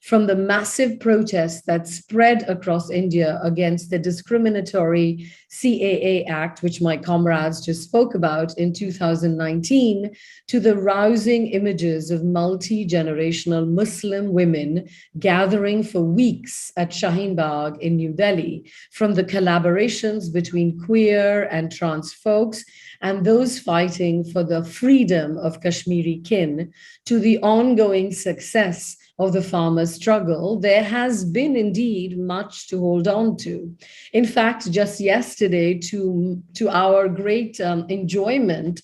From the massive protests that spread across India against the discriminatory CAA Act, which my comrades just spoke about in 2019, to the rousing images of multi-generational Muslim women gathering for weeks at Shaheen Bagh in New Delhi, from the collaborations between queer and trans folks and those fighting for the freedom of Kashmiri kin, to the ongoing success of the farmers' struggle, there has been indeed much to hold on to. In fact, just yesterday, to our great enjoyment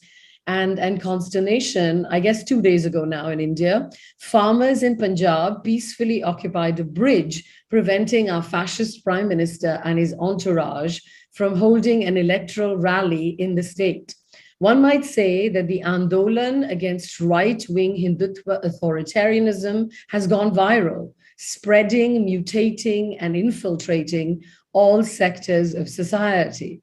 and consternation, I guess 2 days ago now in India, farmers in Punjab peacefully occupied a bridge, preventing our fascist prime minister and his entourage from holding an electoral rally in the state. One might say that the Andolan against right-wing Hindutva authoritarianism has gone viral, spreading, mutating, and infiltrating all sectors of society.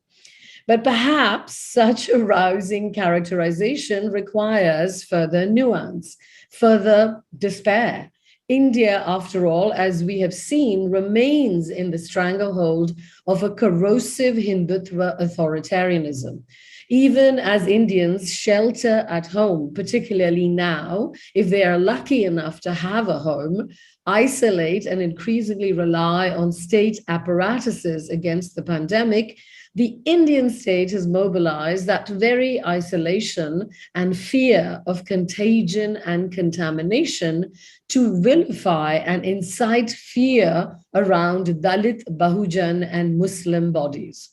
But perhaps such a rousing characterization requires further nuance, further despair. India, after all, as we have seen, remains in the stranglehold of a corrosive Hindutva authoritarianism. Even as Indians shelter at home, particularly now, if they are lucky enough to have a home, isolate and increasingly rely on state apparatuses against the pandemic, the Indian state has mobilized that very isolation and fear of contagion and contamination to vilify and incite fear around Dalit, Bahujan, and Muslim bodies.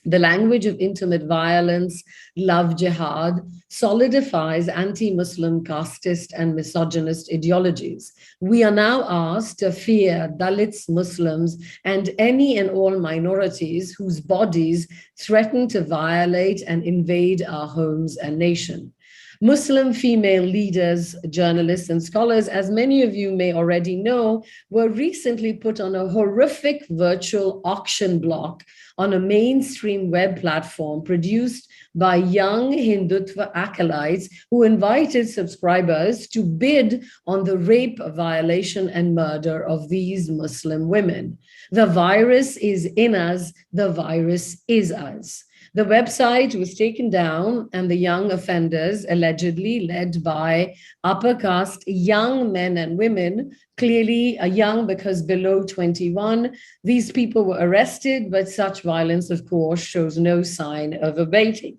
The language of intimate violence, love jihad, solidifies anti-Muslim, casteist, and misogynist ideologies. We are now asked to fear Dalits, Muslims, and any and all minorities whose bodies threaten to violate and invade our homes and nation. Muslim female leaders, journalists, and scholars, as many of you may already know, were recently put on a horrific virtual auction block on a mainstream web platform produced by young Hindutva acolytes who invited subscribers to bid on the rape, violation, and murder of these Muslim women. The virus is in us, the virus is us. The website was taken down, and the young offenders, allegedly led by upper caste young men and women, clearly young because below 21, these people were arrested, but such violence, of course, shows no sign of abating.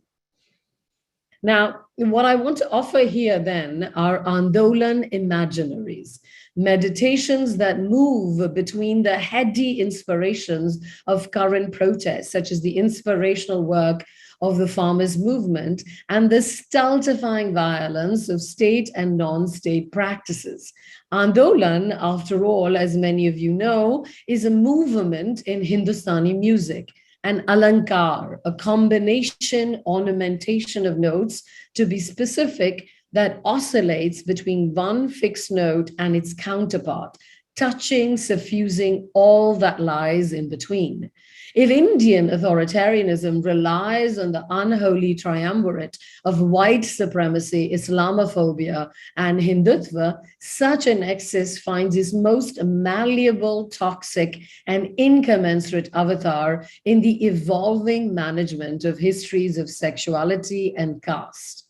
Now, what I want to offer here then are Andolan Imaginaries, meditations that move between the heady inspirations of current protests, such as the inspirational work of the farmers' movement, and the stultifying violence of state and non-state practices. Andolan, after all, as many of you know, is a movement in Hindustani music, an alankar, a combination, ornamentation of notes, to be specific, that oscillates between one fixed note and its counterpart, touching, suffusing all that lies in between. If Indian authoritarianism relies on the unholy triumvirate of white supremacy, Islamophobia, and Hindutva, such an excess finds its most malleable, toxic, and incommensurate avatar in the evolving management of histories of sexuality and caste.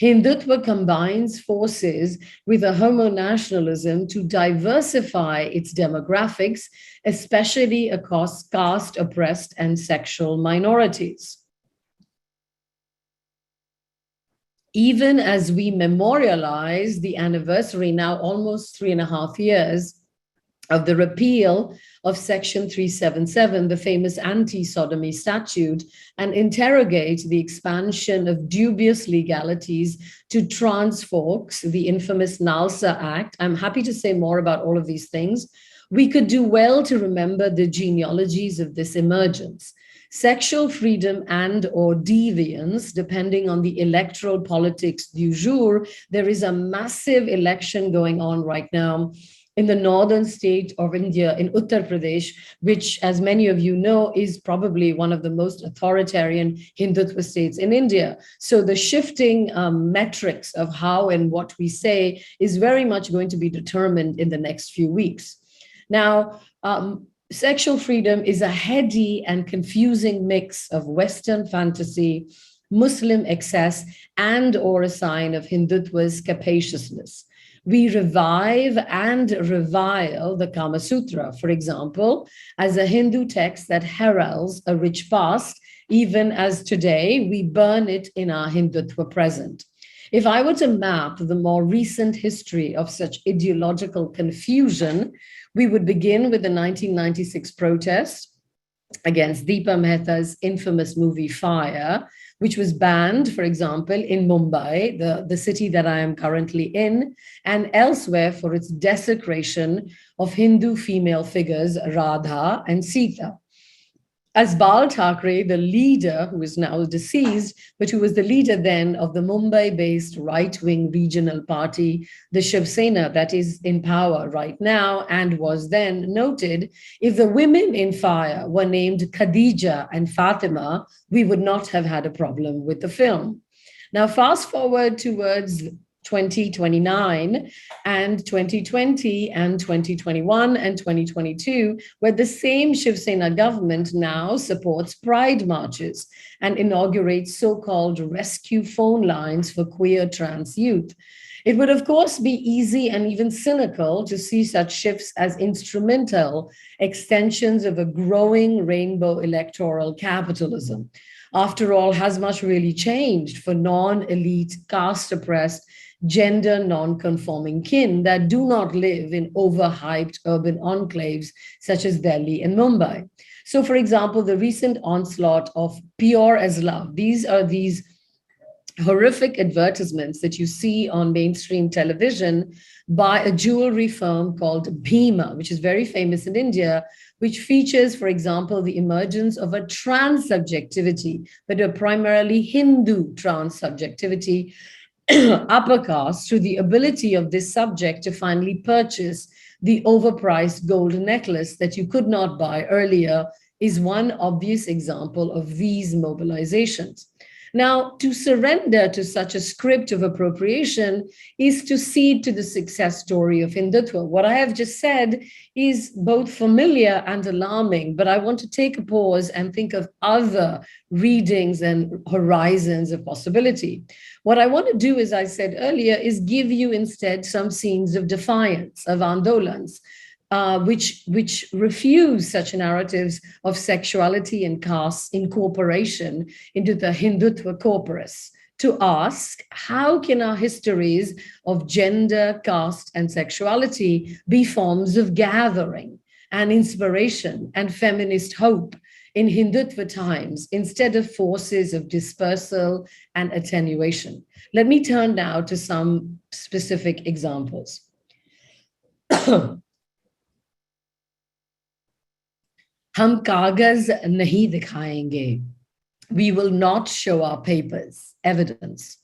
Hindutva combines forces with a homo-nationalism to diversify its demographics, especially across caste-oppressed and sexual minorities. Even as we memorialize the anniversary, now almost 3.5 years, of the repeal of Section 377, the famous anti-sodomy statute, and interrogate the expansion of dubious legalities to trans folks, the infamous NALSA Act. I'm happy to say more about all of these things. We could do well to remember the genealogies of this emergence. Sexual freedom and or deviance, depending on the electoral politics du jour, there is a massive election going on right now in the northern state of India, in Uttar Pradesh, which, as many of you know, is probably one of the most authoritarian Hindutva states in India. So the shifting metrics of how and what we say is very much going to be determined in the next few weeks. Now, sexual freedom is a heady and confusing mix of Western fantasy, Muslim excess, and or a sign of Hindutva's capaciousness. We revive and revile the Kama Sutra, for example, as a Hindu text that heralds a rich past, even as today we burn it in our Hindutva present. If I were to map the more recent history of such ideological confusion, we would begin with the 1996 protest against Deepa Mehta's infamous movie Fire, which was banned, for example, in Mumbai, the city that I am currently in, and elsewhere for its desecration of Hindu female figures, Radha and Sita. As Bal Thackeray, the leader, who is now deceased, but who was the leader then of the Mumbai-based right-wing regional party, the Shiv Sena, that is in power right now and was then, noted, if the women in Fire were named Khadija and Fatima, we would not have had a problem with the film. Now, fast forward towards 2029 and 2020 and 2021 and 2022, where the same Shiv Sena government now supports pride marches and inaugurates so-called rescue phone lines for queer trans youth. It would, of course, be easy and even cynical to see such shifts as instrumental extensions of a growing rainbow electoral capitalism. After all, has much really changed for non-elite, caste-oppressed, gender non-conforming kin that do not live in overhyped urban enclaves such as Delhi and Mumbai? So, for example, the recent onslaught of Pure as Love, these are these horrific advertisements that you see on mainstream television by a jewelry firm called Bhima, which is very famous in India, which features, for example, the emergence of a trans subjectivity, but a primarily Hindu trans subjectivity, upper caste, through the ability of this subject to finally purchase the overpriced gold necklace that you could not buy earlier, is one obvious example of these mobilizations. Now, to surrender to such a script of appropriation is to cede to the success story of Hindutva. What I have just said is both familiar and alarming, but I want to take a pause and think of other readings and horizons of possibility. What I want to do, as I said earlier, is give you instead some scenes of defiance, of andolans, which refuse such narratives of sexuality and caste incorporation into the Hindutva corpus, to ask, how can our histories of gender, caste, and sexuality be forms of gathering and inspiration and feminist hope in Hindutva times instead of forces of dispersal and attenuation? Let me turn now to some specific examples. Hum kagaz nahi dikhayenge. We will not show our papers, evidence.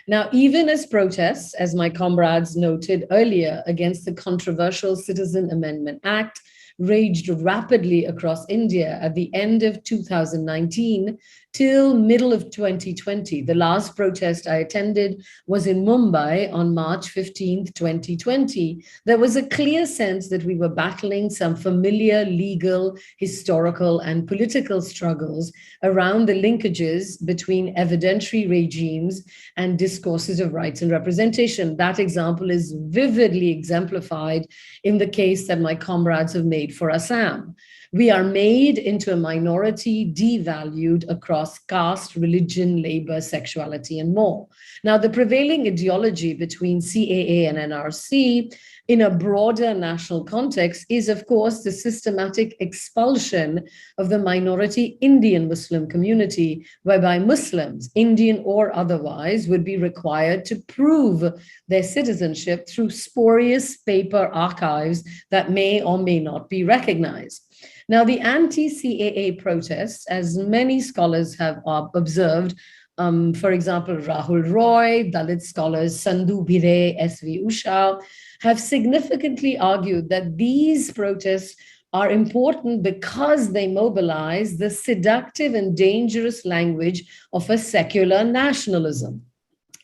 Now, even as protests, as my comrades noted earlier, against the controversial Citizen Amendment Act raged rapidly across India at the end of 2019 till middle of 2020. The last protest I attended was in Mumbai on March 15th, 2020. There was a clear sense that we were battling some familiar legal, historical, and political struggles around the linkages between evidentiary regimes and discourses of rights and representation. That example is vividly exemplified in the case that my comrades have made for Assam. We are made into a minority, devalued across caste, religion, labor, sexuality, and more. Now, the prevailing ideology between CAA and NRC in a broader national context is, of course, the systematic expulsion of the minority Indian Muslim community, whereby Muslims, Indian or otherwise, would be required to prove their citizenship through spurious paper archives that may or may not be recognized. Now, the anti-CAA protests, as many scholars have observed, For example, Rahul Roy, Dalit scholars Sandhu Bhire, S.V. Usha, have significantly argued that these protests are important because they mobilize the seductive and dangerous language of a secular nationalism.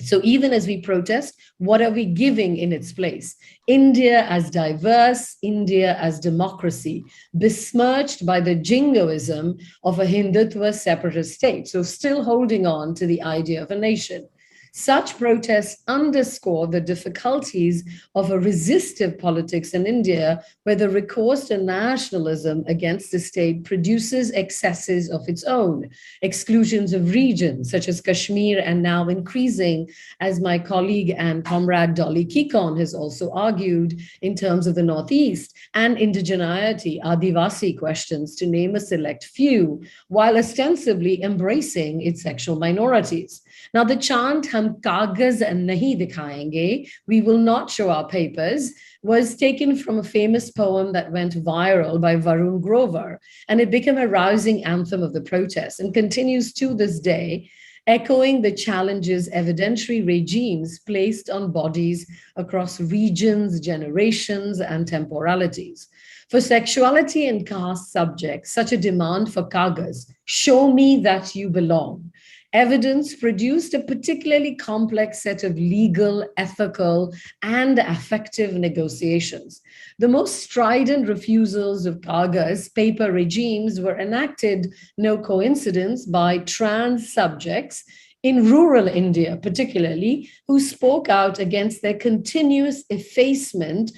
So even as we protest, what are we giving in its place? India as diverse, India as democracy, besmirched by the jingoism of a Hindutva separatist state. So still holding on to the idea of a nation. Such protests underscore the difficulties of a resistive politics in India, where the recourse to nationalism against the state produces excesses of its own, exclusions of regions such as Kashmir, and now increasing, as my colleague and comrade Dolly Kikon has also argued, in terms of the Northeast, and indigeneity, Adivasi questions, to name a select few, while ostensibly embracing its sexual minorities. Now, the chant "Hum kagaz nahi dikhayenge," we will not show our papers, was taken from a famous poem that went viral by Varun Grover, and it became a rousing anthem of the protest and continues to this day, echoing the challenges evidentiary regimes placed on bodies across regions, generations, and temporalities. For sexuality and caste subjects, such a demand for kagas, show me that you belong, evidence produced a particularly complex set of legal, ethical, and affective negotiations. The most strident refusals of kagas, paper regimes, were enacted, no coincidence, by trans subjects in rural India, particularly, who spoke out against their continuous effacement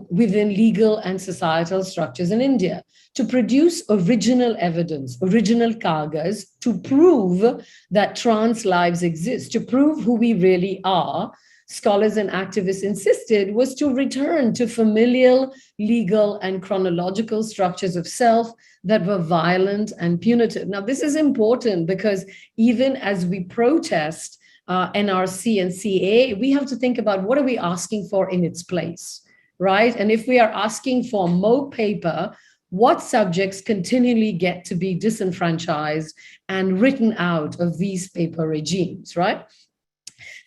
within legal and societal structures in India, to produce original evidence, original kagas, to prove that trans lives exist, to prove who we really are. Scholars and activists insisted was to return to familial, legal, and chronological structures of self that were violent and punitive. Now, this is important because even as we protest NRC and CA, we have to think about what are we asking for in its place, right? And if we are asking for more paper, what subjects continually get to be disenfranchised and written out of these paper regimes, right?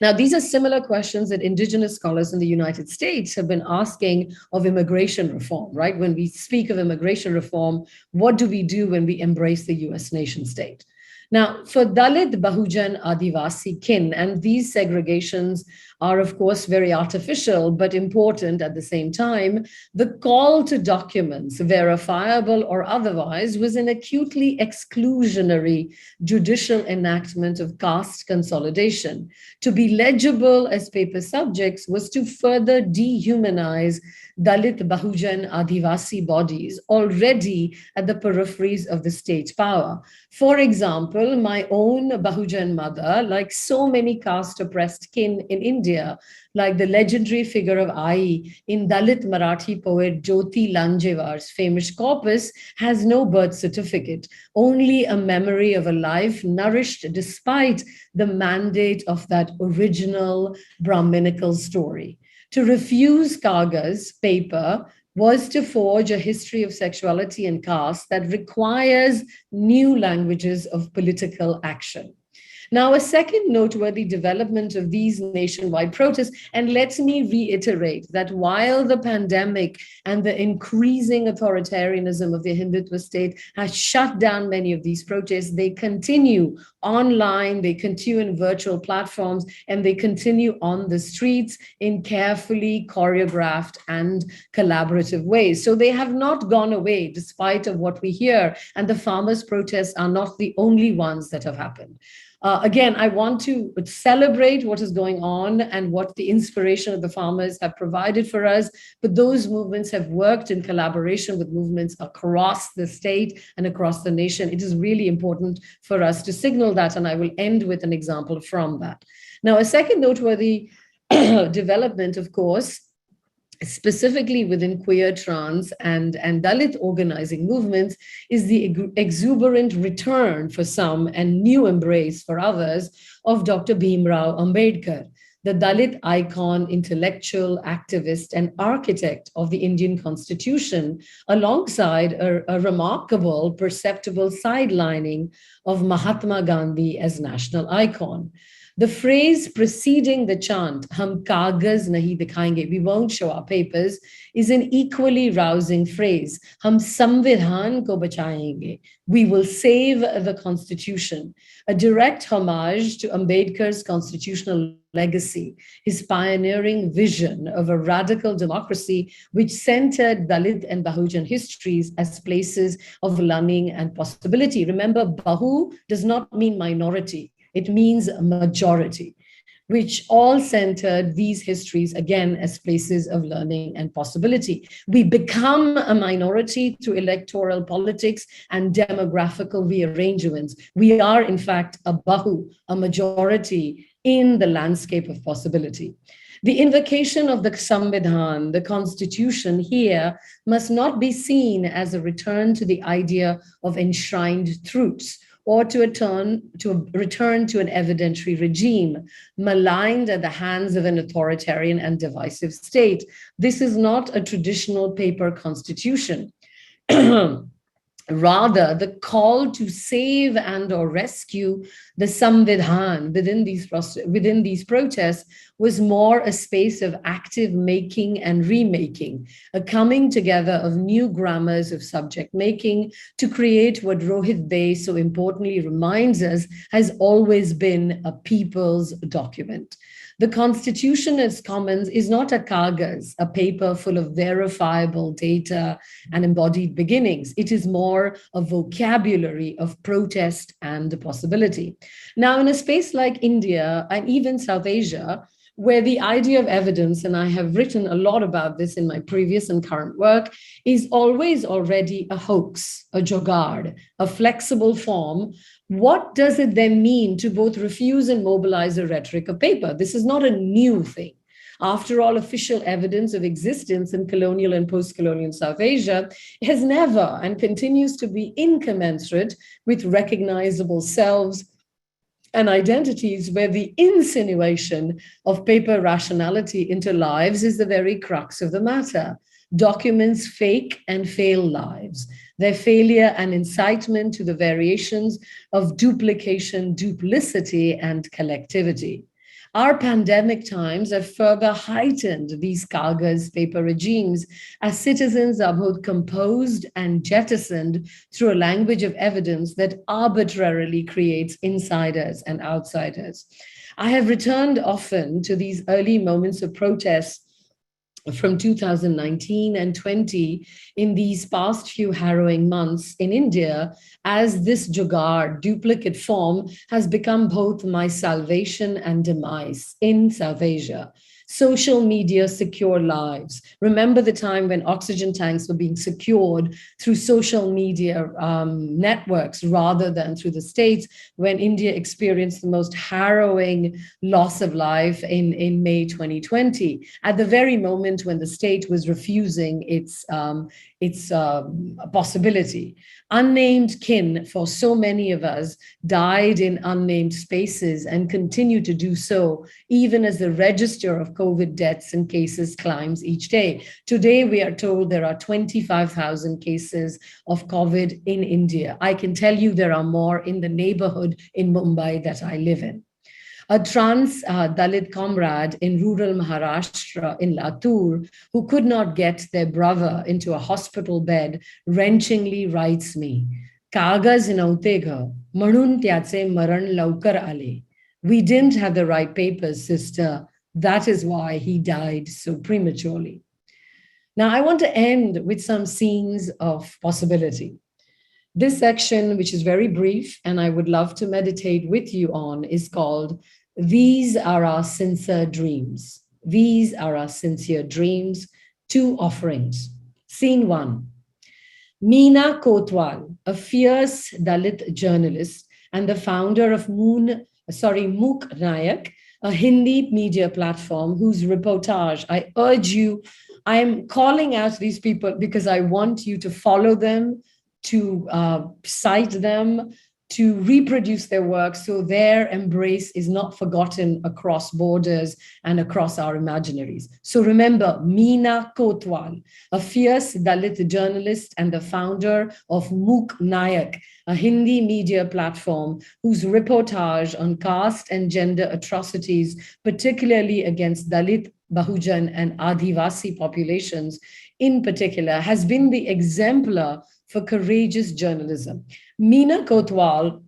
Now, these are similar questions that indigenous scholars in the United States have been asking of immigration reform, right? When we speak of immigration reform, what do we do when we embrace the US nation state? Now, for Dalit, Bahujan, Adivasi kin, and these segregations are, of course, very artificial, but important at the same time, the call to documents, verifiable or otherwise, was an acutely exclusionary judicial enactment of caste consolidation. To be legible as paper subjects was to further dehumanize Dalit, Bahujan, Adivasi bodies already at the peripheries of the state power. For example, my own Bahujan mother, like so many caste-oppressed kin in India, like the legendary figure of Ai in Dalit Marathi poet Jyoti Lanjevar's famous corpus, has no birth certificate, only a memory of a life nourished despite the mandate of that original Brahminical story. To refuse kagas, paper, was to forge a history of sexuality and caste that requires new languages of political action. Now, a second noteworthy development of these nationwide protests, and let me reiterate that while the pandemic and the increasing authoritarianism of the Hindutva state has shut down many of these protests, they continue online, they continue in virtual platforms, and they continue on the streets in carefully choreographed and collaborative ways. So they have not gone away despite of what we hear, and the farmers' protests are not the only ones that have happened. Again, I want to celebrate what is going on and what the inspiration of the farmers have provided for us. But those movements have worked in collaboration with movements across the state and across the nation. It is really important for us to signal that. And I will end with an example from that. Now, a second noteworthy development, of course, specifically within queer, trans, and Dalit organizing movements, is the exuberant return for some and new embrace for others of Dr. Bhimrao Ambedkar, the Dalit icon, intellectual, activist, and architect of the Indian Constitution, alongside a remarkable, perceptible sidelining of Mahatma Gandhi as national icon. The phrase preceding the chant, "Hum kagaz nahi dikhayenge," we won't show our papers, is an equally rousing phrase. "Hum samvidhan ko bachayenge," we will save the Constitution, a direct homage to Ambedkar's constitutional legacy, his pioneering vision of a radical democracy which centered Dalit and Bahujan histories as places of learning and possibility. Remember, Bahu does not mean minority. It means majority, which all centered these histories again as places of learning and possibility. We become a minority through electoral politics and demographical rearrangements. We are, in fact, a Bahu, a majority in the landscape of possibility. The invocation of the Samvidhan, the Constitution here, must not be seen as a return to the idea of enshrined truths, or to return to an evidentiary regime maligned at the hands of an authoritarian and divisive state. This is not a traditional paper constitution. Rather, the call to save and or rescue the Samvidhan within these protests was more a space of active making and remaking, a coming together of new grammars of subject making to create what Rohit Bey so importantly reminds us has always been a people's document. The Constitution as Commons is not a kagas, a paper full of verifiable data and embodied beginnings. It is more a vocabulary of protest and possibility. Now, in a space like India and even South Asia, where the idea of evidence, and I have written a lot about this in my previous and current work, is always already a hoax, a jogad, a flexible form. What does it then mean to both refuse and mobilize a rhetoric of paper? This is not a new thing. After all, official evidence of existence in colonial and post-colonial South Asia has never and continues to be incommensurate with recognizable selves and identities, where the insinuation of paper rationality into lives is the very crux of the matter. Documents fake and fail lives, their failure and incitement to the variations of duplication, duplicity, and collectivity. Our pandemic times have further heightened these kagas paper regimes as citizens are both composed and jettisoned through a language of evidence that arbitrarily creates insiders and outsiders. I have returned often to these early moments of protest from 2019 and 20 in these past few harrowing months in India, as this jugaad duplicate form has become both my salvation and demise in South Asia. Social media secure lives. Remember the time when oxygen tanks were being secured through social media networks rather than through the states, when India experienced the most harrowing loss of life in May 2020, at the very moment when the state was refusing its possibility. Unnamed kin for so many of us died in unnamed spaces and continue to do so, even as the register of COVID deaths and cases climbs each day. Today, we are told there are 25,000 cases of COVID in India. I can tell you there are more in the neighborhood in Mumbai that I live in. A trans Dalit comrade in rural Maharashtra in Latur, who could not get their brother into a hospital bed, wrenchingly writes me, "Kagas navte ghar, म्हणून त्याचे मरण लवकर आले. We didn't have the right papers, sister. That is why he died so prematurely." Now, I want to end with some scenes of possibility. This section, which is very brief, and I would love to meditate with you on, is called "These Are Our Sincere Dreams." These are our sincere dreams, 2 offerings. Scene 1. Meena Kotwal, a fierce Dalit journalist and the founder of Mook Nayak, a Hindi media platform whose reportage I urge you, I am calling out these people because I want you to follow them, to cite them, to reproduce their work so their embrace is not forgotten across borders and across our imaginaries. So remember, Meena Kotwal, a fierce Dalit journalist and the founder of Mook Nayak, a Hindi media platform whose reportage on caste and gender atrocities, particularly against Dalit, Bahujan, and Adivasi populations in particular, has been the exemplar for courageous journalism. Meena Kotwal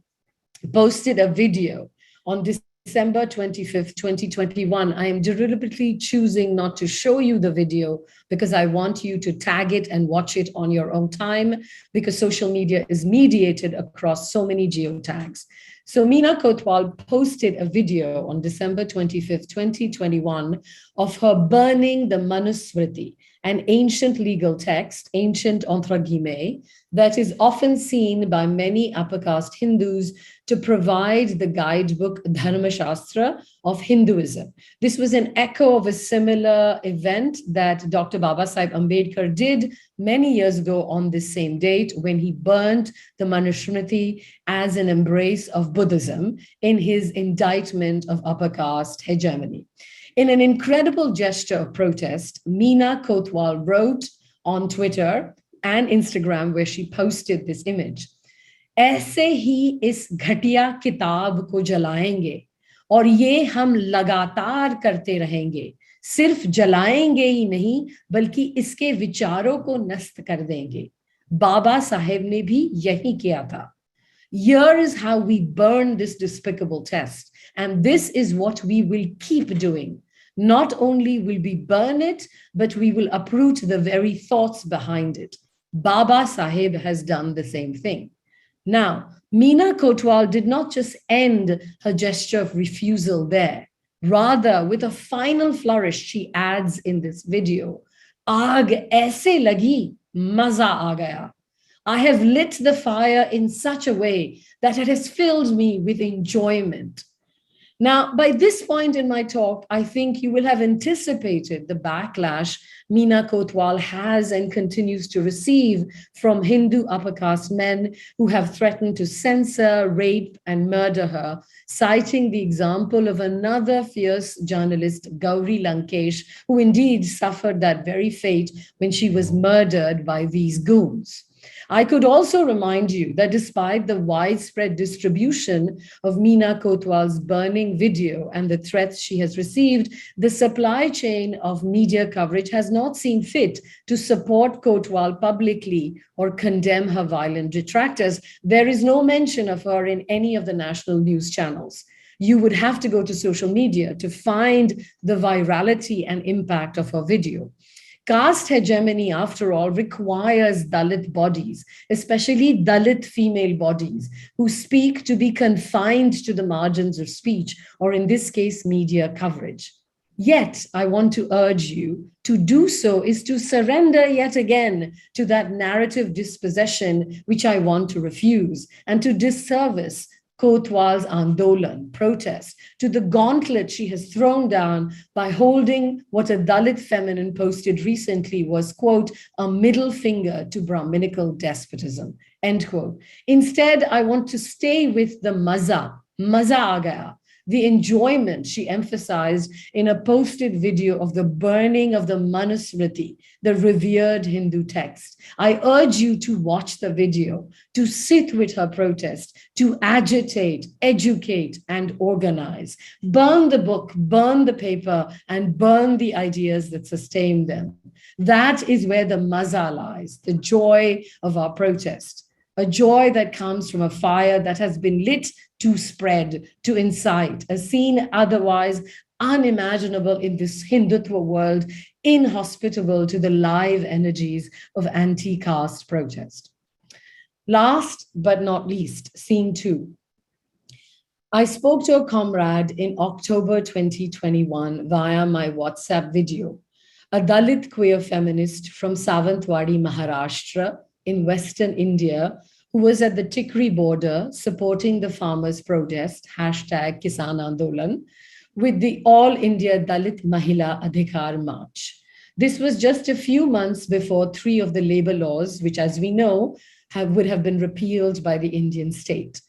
posted a video on December 25th, 2021. I am deliberately choosing not to show you the video because I want you to tag it and watch it on your own time, because social media is mediated across so many geotags. So Meena Kotwal posted a video on December 25th, 2021 of her burning the Manusmriti, an ancient legal text, ancient entre guillemets, that is often seen by many upper caste Hindus to provide the guidebook Dharma Shastra of Hinduism. This was an echo of a similar event that Dr. Babasaheb Ambedkar did many years ago on this same date, when he burnt the Manusmriti as an embrace of Buddhism in his indictment of upper caste hegemony. In an incredible gesture of protest, Meena Kotwal wrote on Twitter and Instagram, where she posted this image, "ऐसे ही इस घटिया किताब को जलाएंगे और ये हम लगातार करते रहेंगे, सिर्फ जलाएंगे ही नहीं बल्कि इसके विचारों को नष्ट कर देंगे। बाबा साहेब ने भी यही किया था। Here is how we burn this despicable text, and this is what we will keep doing. Not only will we burn it, but we will uproot the very thoughts behind it. Baba Sahib has done the same thing." Now, Meena Kotwal did not just end her gesture of refusal there. Rather, with a final flourish, she adds in this video, "Aag aise lagi, maza aa gaya." I have lit the fire in such a way that it has filled me with enjoyment. Now, by this point in my talk, I think you will have anticipated the backlash Meena Kotwal has and continues to receive from Hindu upper caste men who have threatened to censor, rape, and murder her, citing the example of another fierce journalist, Gauri Lankesh, who indeed suffered that very fate when she was murdered by these goons. I could also remind you that despite the widespread distribution of Meena Kotwal's burning video and the threats she has received, the supply chain of media coverage has not seen fit to support Kotwal publicly or condemn her violent detractors. There is no mention of her in any of the national news channels. You would have to go to social media to find the virality and impact of her video. Caste hegemony, after all, requires Dalit bodies, especially Dalit female bodies, who speak to be confined to the margins of speech, or in this case, media coverage. Yet, I want to urge you to do so is to surrender yet again to that narrative dispossession, which I want to refuse, and to disservice Kotwal's Andolan, protest, to the gauntlet she has thrown down by holding what a Dalit feminine posted recently was, quote, "a middle finger to Brahminical despotism," end quote. Instead, I want to stay with the maza aa gaya, the enjoyment she emphasized in a posted video of the burning of the Manusmriti, the revered Hindu text. I urge you to watch the video, to sit with her protest, to agitate, educate, and organize. Burn the book, burn the paper, and burn the ideas that sustain them. That is where the maza lies, the joy of our protest. A joy that comes from a fire that has been lit to spread, to incite, a scene otherwise unimaginable in this Hindutva world, inhospitable to the live energies of anti-caste protest. Last but not least, scene 2. I spoke to a comrade in October 2021 via my WhatsApp video, a Dalit queer feminist from Savantwadi, Maharashtra, in Western India, who was at the Tikri border supporting the farmers' protest, #Kisan Andolan, with the All India Dalit Mahila Adhikar March. This was just a few months before 3 of the labor laws, which, as we know, would have been repealed by the Indian state.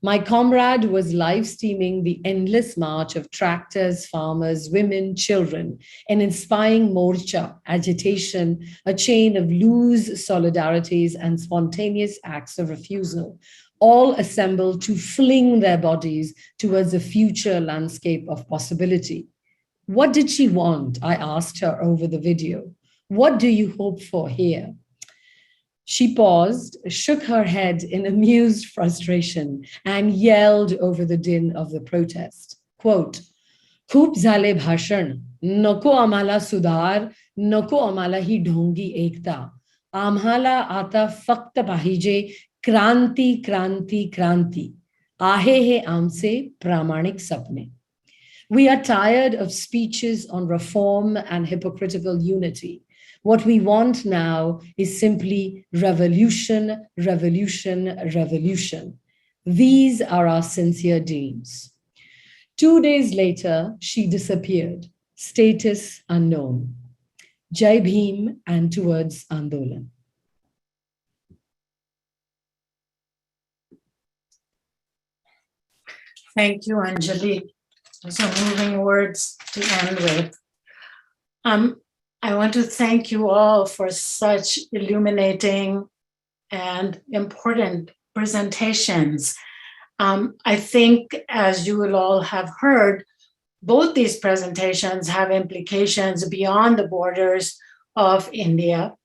My comrade was live streaming the endless march of tractors, farmers, women, children, an inspiring morcha, agitation, a chain of loose solidarities and spontaneous acts of refusal, all assembled to fling their bodies towards a future landscape of possibility. What did she want? I asked her over the video. What do you hope for here? She paused, shook her head in amused frustration, and yelled over the din of the protest. Quote, "Khub zale bhashan, nako amala sudhar, nako amala hi dhongi ekta. Amhala ata fakt pahije kranti, kranti, kranti. Ahe he amse pramanik sapne." We are tired of speeches on reform and hypocritical unity. What we want now is simply revolution, revolution, revolution. These are our sincere dreams. 2 days later, she disappeared, status unknown. Jai Bhim and towards Andolan. Thank you, Anjali. Those are moving words to end with. I want to thank you all for such illuminating and important presentations. I think, as you will all have heard, both these presentations have implications beyond the borders of India,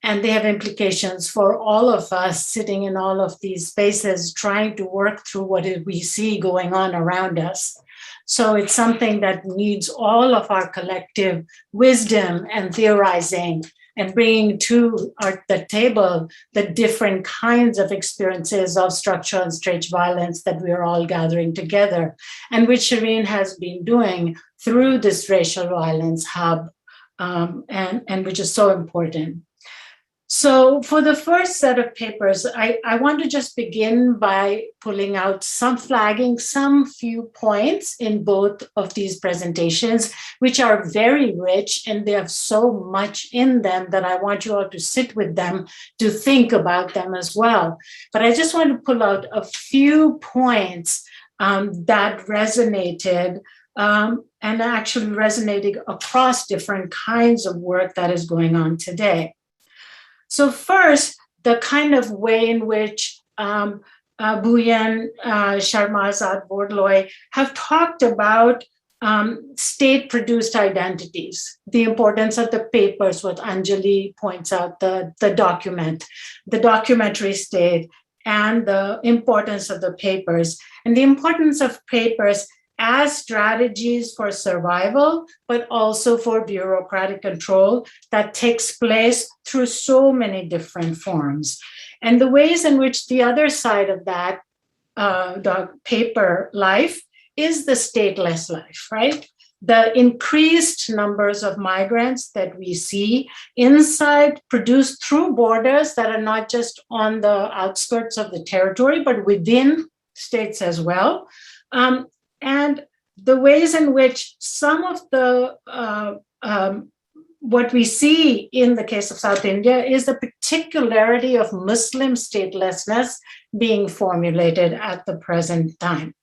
and they have implications for all of us sitting in all of these spaces trying to work through what we see going on around us. So it's something that needs all of our collective wisdom and theorizing and bringing to the table the different kinds of experiences of structural and straight violence that we are all gathering together, and which Shireen has been doing through this racial violence hub, and which is so important. So for the first set of papers, I want to just begin by pulling out flagging some few points in both of these presentations, which are very rich and they have so much in them that I want you all to sit with them to think about them as well. But I just want to pull out a few points that resonated and actually resonating across different kinds of work that is going on today. So first, the kind of way in which Bhuyan, Sharma Azad Bordloy have talked about state-produced identities, the importance of the papers, what Anjali points out, the document, the documentary state, and the importance of the papers, and the importance of papers as strategies for survival, but also for bureaucratic control that takes place through so many different forms. And the ways in which the other side of that the paper life is the stateless life, right? The increased numbers of migrants that we see inside, produced through borders that are not just on the outskirts of the territory, but within states as well. And the ways in which some of the, what we see in the case of South India is the particularity of Muslim statelessness being formulated at the present time,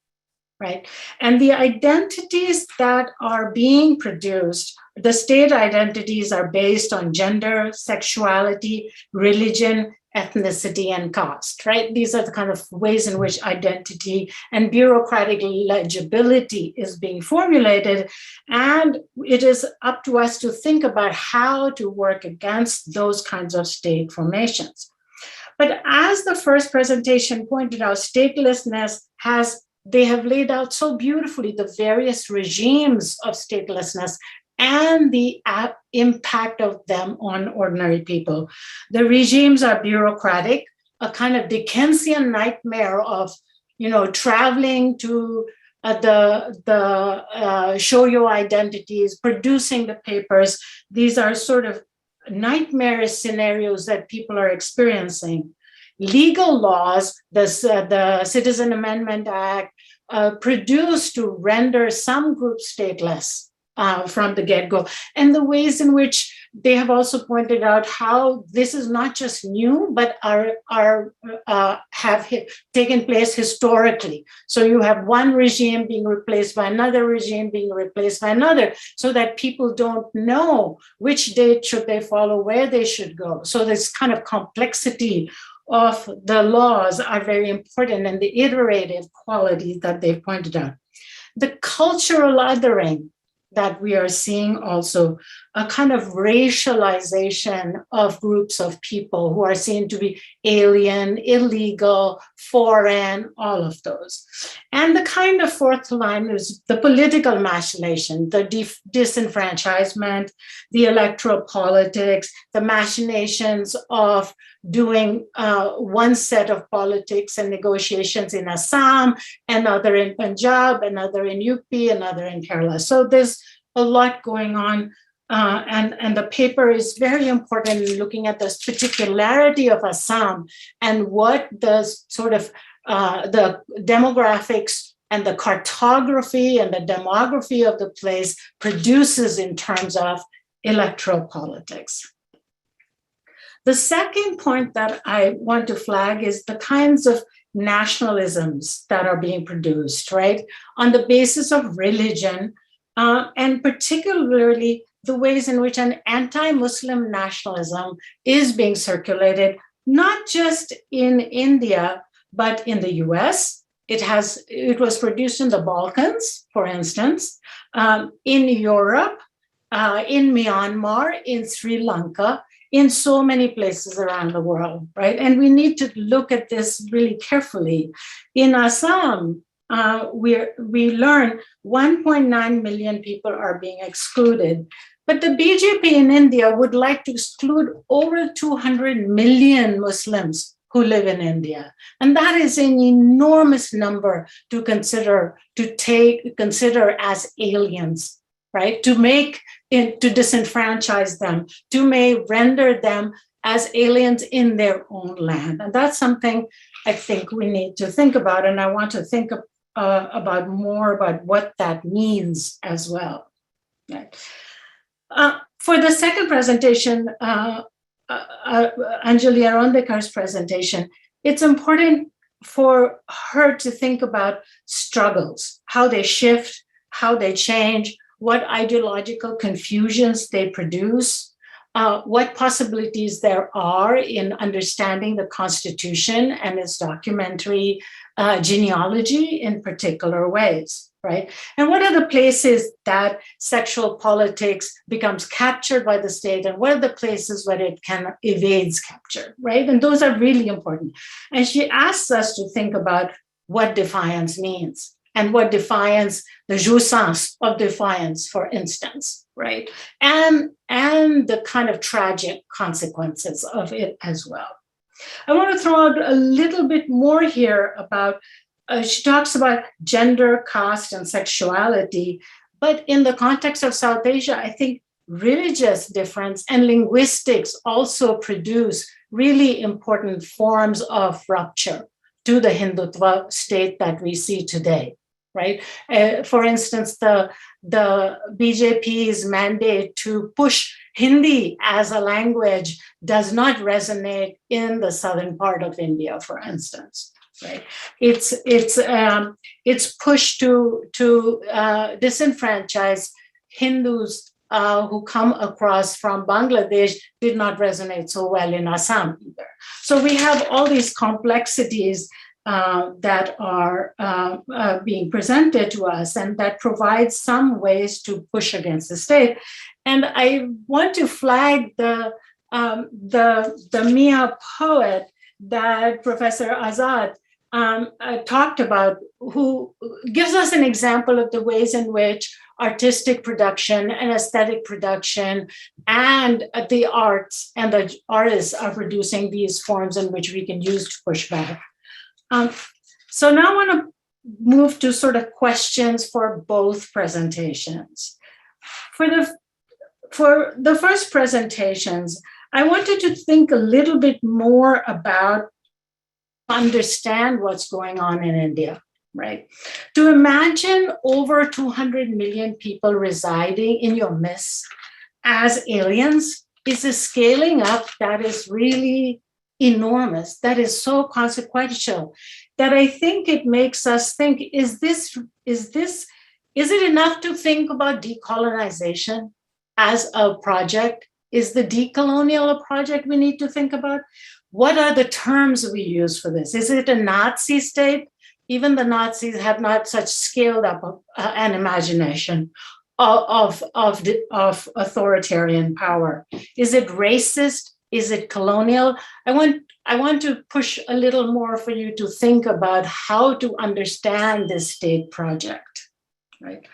right? And the identities that are being produced, the state identities are based on gender, sexuality, religion, ethnicity, and caste, right? These are the kind of ways in which identity and bureaucratic legibility is being formulated. And it is up to us to think about how to work against those kinds of state formations. But as the first presentation pointed out, statelessness they have laid out so beautifully the various regimes of statelessness and the impact of them on ordinary people. The regimes are bureaucratic, a kind of Dickensian nightmare of, traveling to show your identities, producing the papers. These are sort of nightmarish scenarios that people are experiencing. Legal laws, the Citizen Amendment Act, produced to render some groups stateless, from the get-go, and the ways in which they have also pointed out how this is not just new, but have taken place historically. So you have one regime being replaced by another regime being replaced by another, so that people don't know which date should they follow, where they should go. So this kind of complexity of the laws are very important, and the iterative quality that they pointed out. The cultural othering that we are seeing also, a kind of racialization of groups of people who are seen to be alien, illegal, foreign, all of those. And the kind of fourth line is the political machination, the disenfranchisement, the electoral politics, the machinations of doing one set of politics and negotiations in Assam, another in Punjab, another in UP, another in Kerala. So there's a lot going on, and the paper is very important in looking at this particularity of Assam and what the sort of the demographics and the cartography and the demography of the place produces in terms of electoral politics. The second point that I want to flag is the kinds of nationalisms that are being produced, right, on the basis of religion, and particularly the ways in which an anti-Muslim nationalism is being circulated, not just in India, but in the US. It was produced in the Balkans, for instance, in Europe, in Myanmar, in Sri Lanka, in so many places around the world, right? And we need to look at this really carefully. In Assam, we learn 1.9 million people are being excluded, but the BJP in India would like to exclude over 200 million Muslims who live in India. And that is an enormous number to consider as aliens, right? To disenfranchise them, to render them as aliens in their own land. And that's something I think we need to think about. And I want to think about more about what that means as well. Right. For the second presentation, Anjali Arondekar's presentation, it's important for her to think about struggles, how they shift, how they change, what ideological confusions they produce, what possibilities there are in understanding the Constitution and its documentary genealogy in particular ways, right? And what are the places that sexual politics becomes captured by the state, and what are the places where it evades capture, right? And those are really important. And she asks us to think about what defiance means, and what defiance, the jouissance of defiance, for instance, right? And the kind of tragic consequences of it as well. I want to throw out a little bit more here about, she talks about gender, caste, and sexuality, but in the context of South Asia, I think religious difference and linguistics also produce really important forms of rupture to the Hindutva state that we see today. Right. For instance, the BJP's mandate to push Hindi as a language does not resonate in the southern part of India, for instance. Right. It's pushed to disenfranchise Hindus who come across from Bangladesh did not resonate so well in Assam either. So we have all these complexities that are being presented to us, and that provide some ways to push against the state. And I want to flag the Mia poet that Professor Azad talked about, who gives us an example of the ways in which artistic production and aesthetic production and the arts and the artists are producing these forms in which we can use to push back. So now I want to move to sort of questions for both presentations. For the first presentations, I wanted to think a little bit more about understand what's going on in India, right? To imagine over 200 million people residing in your midst as aliens is a scaling up that is really enormous, that is so consequential, that I think it makes us think, is it enough to think about decolonization as a project? Is the decolonial a project we need to think about? What are the terms we use for this? Is it a Nazi state? Even the Nazis had not such scaled up an imagination of authoritarian power. Is it racist? Is it colonial? I want to push a little more for you to think about how to understand this state project, right?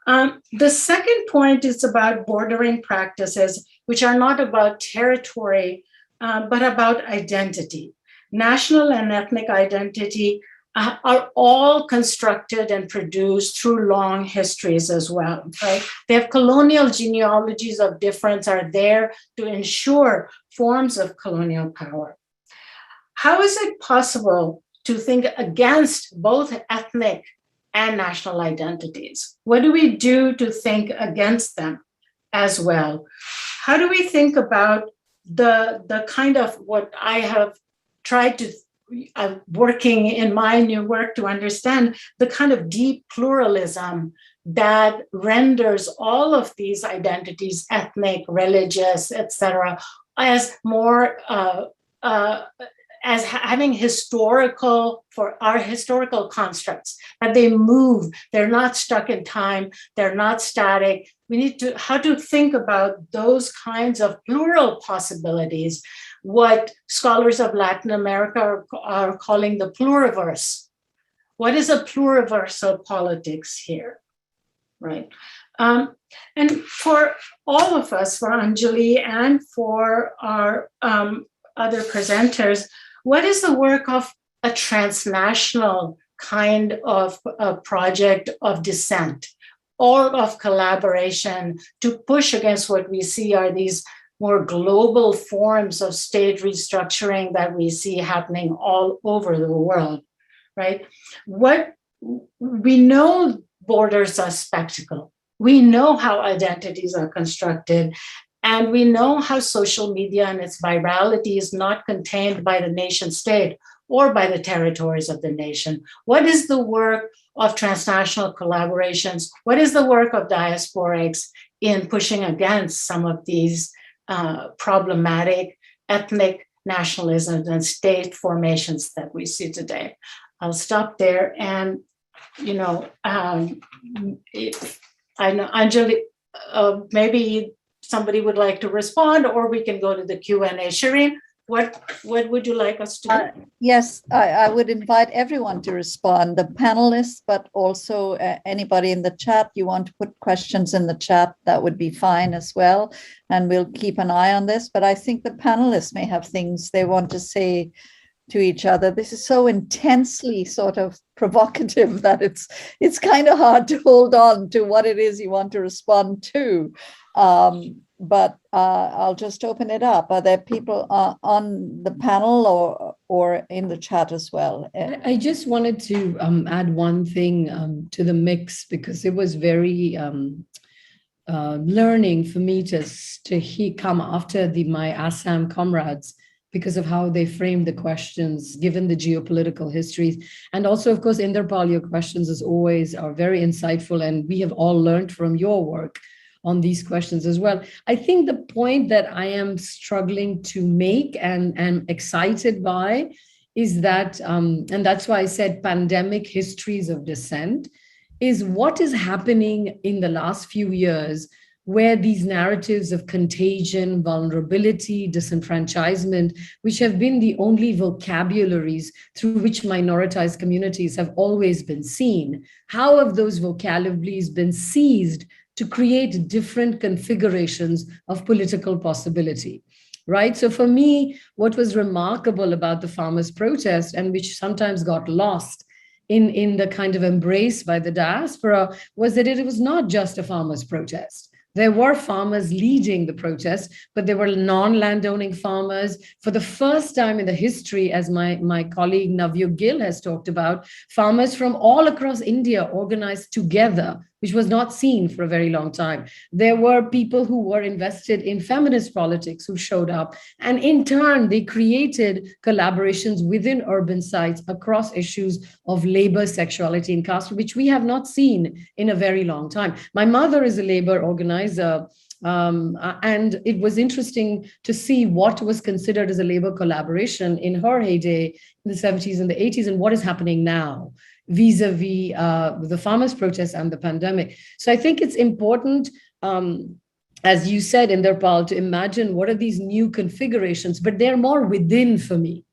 The second point is about bordering practices, which are not about territory, but about identity. National and ethnic identity are all constructed and produced through long histories as well, right? They have colonial genealogies of difference are there to ensure forms of colonial power. How is it possible to think against both ethnic and national identities? What do we do to think against them as well? How do we think about the kind of what I have tried to working in my new work to understand the kind of deep pluralism that renders all of these identities, ethnic, religious, etc., as more as having historical, for our historical constructs, that they move, they're not stuck in time, they're not static. We need to, how to think about those kinds of plural possibilities, what scholars of Latin America are calling the pluriverse. What is a pluriversal politics here, right? And for all of us, for Anjali and for our other presenters, what is the work of a transnational kind of a project of dissent or of collaboration to push against what we see are these more global forms of state restructuring that we see happening all over the world, right? What we know, borders are spectacle. We know how identities are constructed, and we know how social media and its virality is not contained by the nation state or by the territories of the nation. What is the work of transnational collaborations? What is the work of diasporics in pushing against some of these problematic ethnic nationalisms and state formations that we see today? I'll stop there. And, you know, I know, Anjali, maybe somebody would like to respond, or we can go to the Q&A. Shireen, what would you like us to do? Yes, I would invite everyone to respond, the panelists, but also anybody in the chat. You want to put questions in the chat, that would be fine as well. And we'll keep an eye on this. But I think the panelists may have things they want to say to each other. This is so intensely sort of provocative that it's kind of hard to hold on to what it is you want to respond to. But I'll just open it up. Are there people on the panel or in the chat as well? I just wanted to add one thing to the mix, because it was very learning for me to come after my Assam comrades, because of how they framed the questions, given the geopolitical histories. And also, of course, Inderpal, your questions as always are very insightful, and we have all learned from your work on these questions as well. I think the point that I am struggling to make and am excited by is that, and that's why I said pandemic histories of dissent, is what is happening in the last few years, where these narratives of contagion, vulnerability, disenfranchisement, which have been the only vocabularies through which minoritized communities have always been seen, how have those vocabularies been seized to create different configurations of political possibility, right? So for me, what was remarkable about the farmers' protest, and which sometimes got lost in the kind of embrace by the diaspora, was that it was not just a farmers' protest. There were farmers leading the protest, but they were non-landowning farmers. For the first time in the history, as my colleague Navya Gill has talked about, farmers from all across India organized together, which was not seen for a very long time. There were people who were invested in feminist politics who showed up. And in turn, they created collaborations within urban sites across issues of labor, sexuality, and caste, which we have not seen in a very long time. My mother is a labor organizer. And it was interesting to see what was considered as a labor collaboration in her heyday in the 70s and the 80s and what is happening now vis-a-vis the farmers' protests and the pandemic. So I think it's important, as you said, Inderpal, to imagine what are these new configurations, but they're more within for me.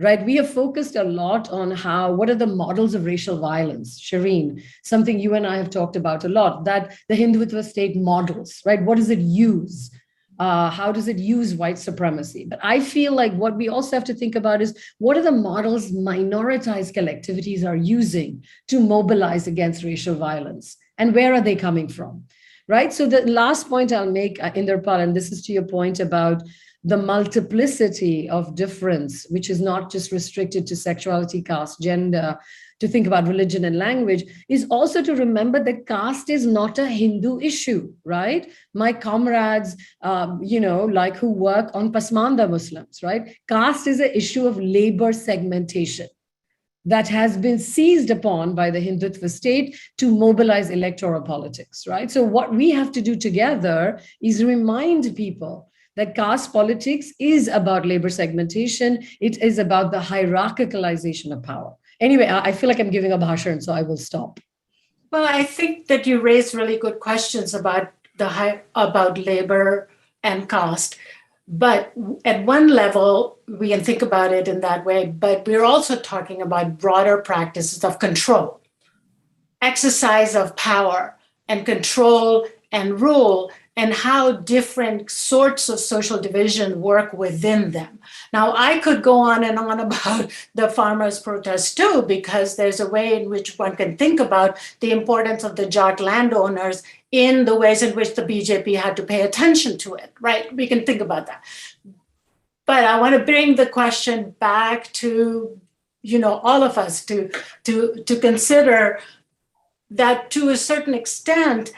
Right, we have focused a lot on what are the models of racial violence, Shireen, something you and I have talked about a lot, that the Hindutva state models, right? What does it use? How does it use white supremacy? But I feel like what we also have to think about is what are the models minoritized collectivities are using to mobilize against racial violence? And where are they coming from? Right, so the last point I'll make, Inderpal, and this is to your point about the multiplicity of difference, which is not just restricted to sexuality, caste, gender, to think about religion and language, is also to remember that caste is not a Hindu issue, right? My comrades, like who work on Pasmanda Muslims, right? Caste is an issue of labor segmentation that has been seized upon by the Hindutva state to mobilize electoral politics, right? So what we have to do together is remind people that caste politics is about labor segmentation. It is about the hierarchicalization of power. Anyway, I feel like I'm giving a bhashan, so I will stop. Well, I think that you raised really good questions about labor and caste. But at one level, we can think about it in that way, but we're also talking about broader practices of control, exercise of power and control and rule, and how different sorts of social division work within them. Now, I could go on and on about the farmers' protests too, because there's a way in which one can think about the importance of the Jat landowners in the ways in which the BJP had to pay attention to it, right? We can think about that. But I want to bring the question back to, all of us to consider that to a certain extent,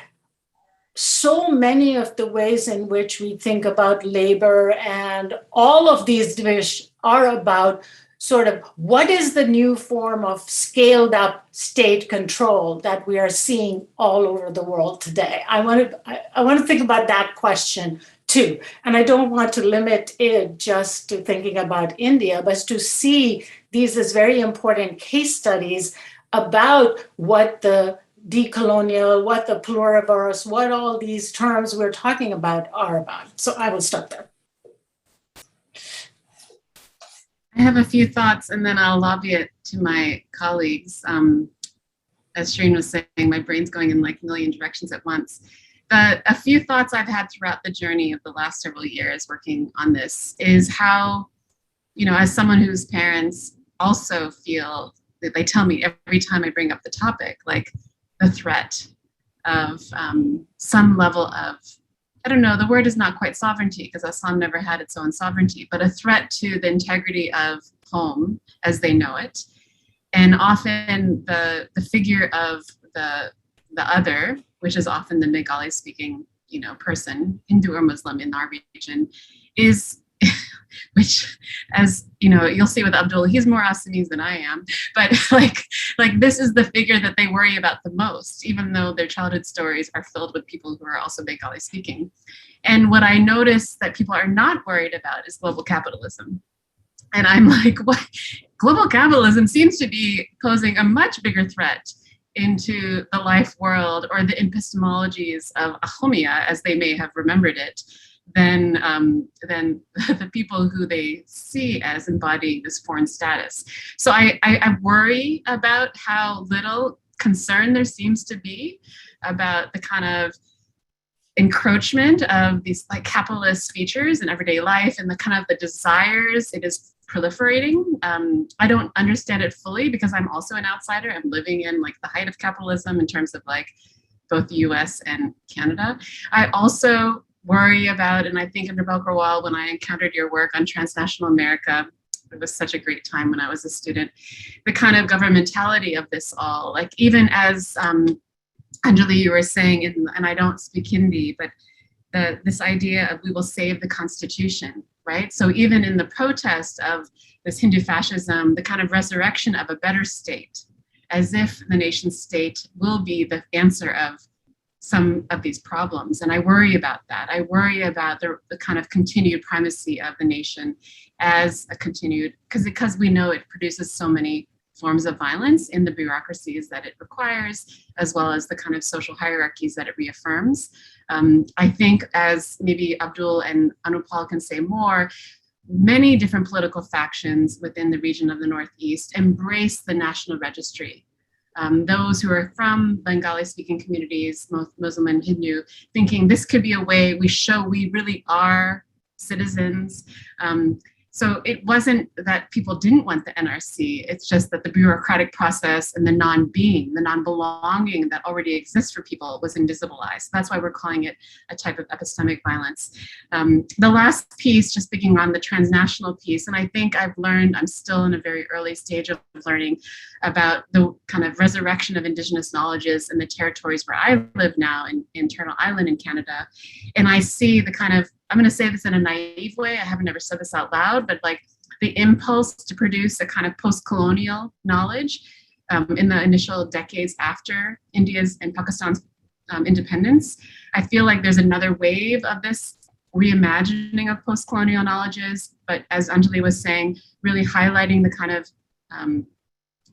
so many of the ways in which we think about labor and all of these divisions are about sort of what is the new form of scaled up state control that we are seeing all over the world today. I want to think about that question too. And I don't want to limit it just to thinking about India, but to see these as very important case studies about what the decolonial, what the pluriverse, what all these terms we're talking about are about. So I will stop there. I have a few thoughts and then I'll lobby it to my colleagues. As Shireen was saying, my brain's going in like a million directions at once. But a few thoughts I've had throughout the journey of the last several years working on this is how, as someone whose parents also feel, that they tell me every time I bring up the topic, like, the threat of some level of, I don't know, the word is not quite sovereignty because Assam never had its own sovereignty, but a threat to the integrity of home as they know it. And often the figure of the other, which is often the Bengali speaking, person, Hindu or Muslim in our region, is which, as you'll see with Abdul, he's more Assamese than I am, but like this is the figure that they worry about the most, even though their childhood stories are filled with people who are also Bengali speaking. And what I notice that people are not worried about is global capitalism. And I'm like, what? Global capitalism seems to be posing a much bigger threat into the life world or the epistemologies of Ahomia, as they may have rememred it, than the people who they see as embodying this foreign status. So I worry about how little concern there seems to be about the kind of encroachment of these like capitalist features in everyday life and the kind of the desires it is proliferating. I don't understand it fully because I'm also an outsider. I'm living in like the height of capitalism in terms of like both the US and Canada. I also worry about, and I think of Nabal Grawal when I encountered your work on Transnational America. It was such a great time when I was a student, the kind of governmentality of this all. Like even as Anjali, you were saying, and I don't speak Hindi, but this idea of we will save the Constitution, right? So even in the protest of this Hindu fascism, the kind of resurrection of a better state, as if the nation state will be the answer of some of these problems. And I worry about that. I worry about the kind of continued primacy of the nation as a continued, because we know it produces so many forms of violence in the bureaucracies that it requires, as well as the kind of social hierarchies that it reaffirms. I think, as maybe Abdul and Anupal can say more, many different political factions within the region of the Northeast embrace the national registry. Those who are from Bengali-speaking communities, Muslim and Hindu, thinking this could be a way we show we really are citizens. So it wasn't that people didn't want the NRC, it's just that the bureaucratic process and the non-being, the non-belonging that already exists for people was invisibilized. That's why we're calling it a type of epistemic violence. The last piece, just speaking on the transnational piece, and I think I've learned, I'm still in a very early stage of learning about the kind of resurrection of Indigenous knowledges in the territories where I live now in Turtle Island in Canada. And I see the kind of, I'm going to say this in a naive way, I haven't ever said this out loud, but like the impulse to produce a kind of post-colonial knowledge in the initial decades after India's and Pakistan's independence. I feel like there's another wave of this reimagining of post-colonial knowledges, but as Anjali was saying, really highlighting the kind of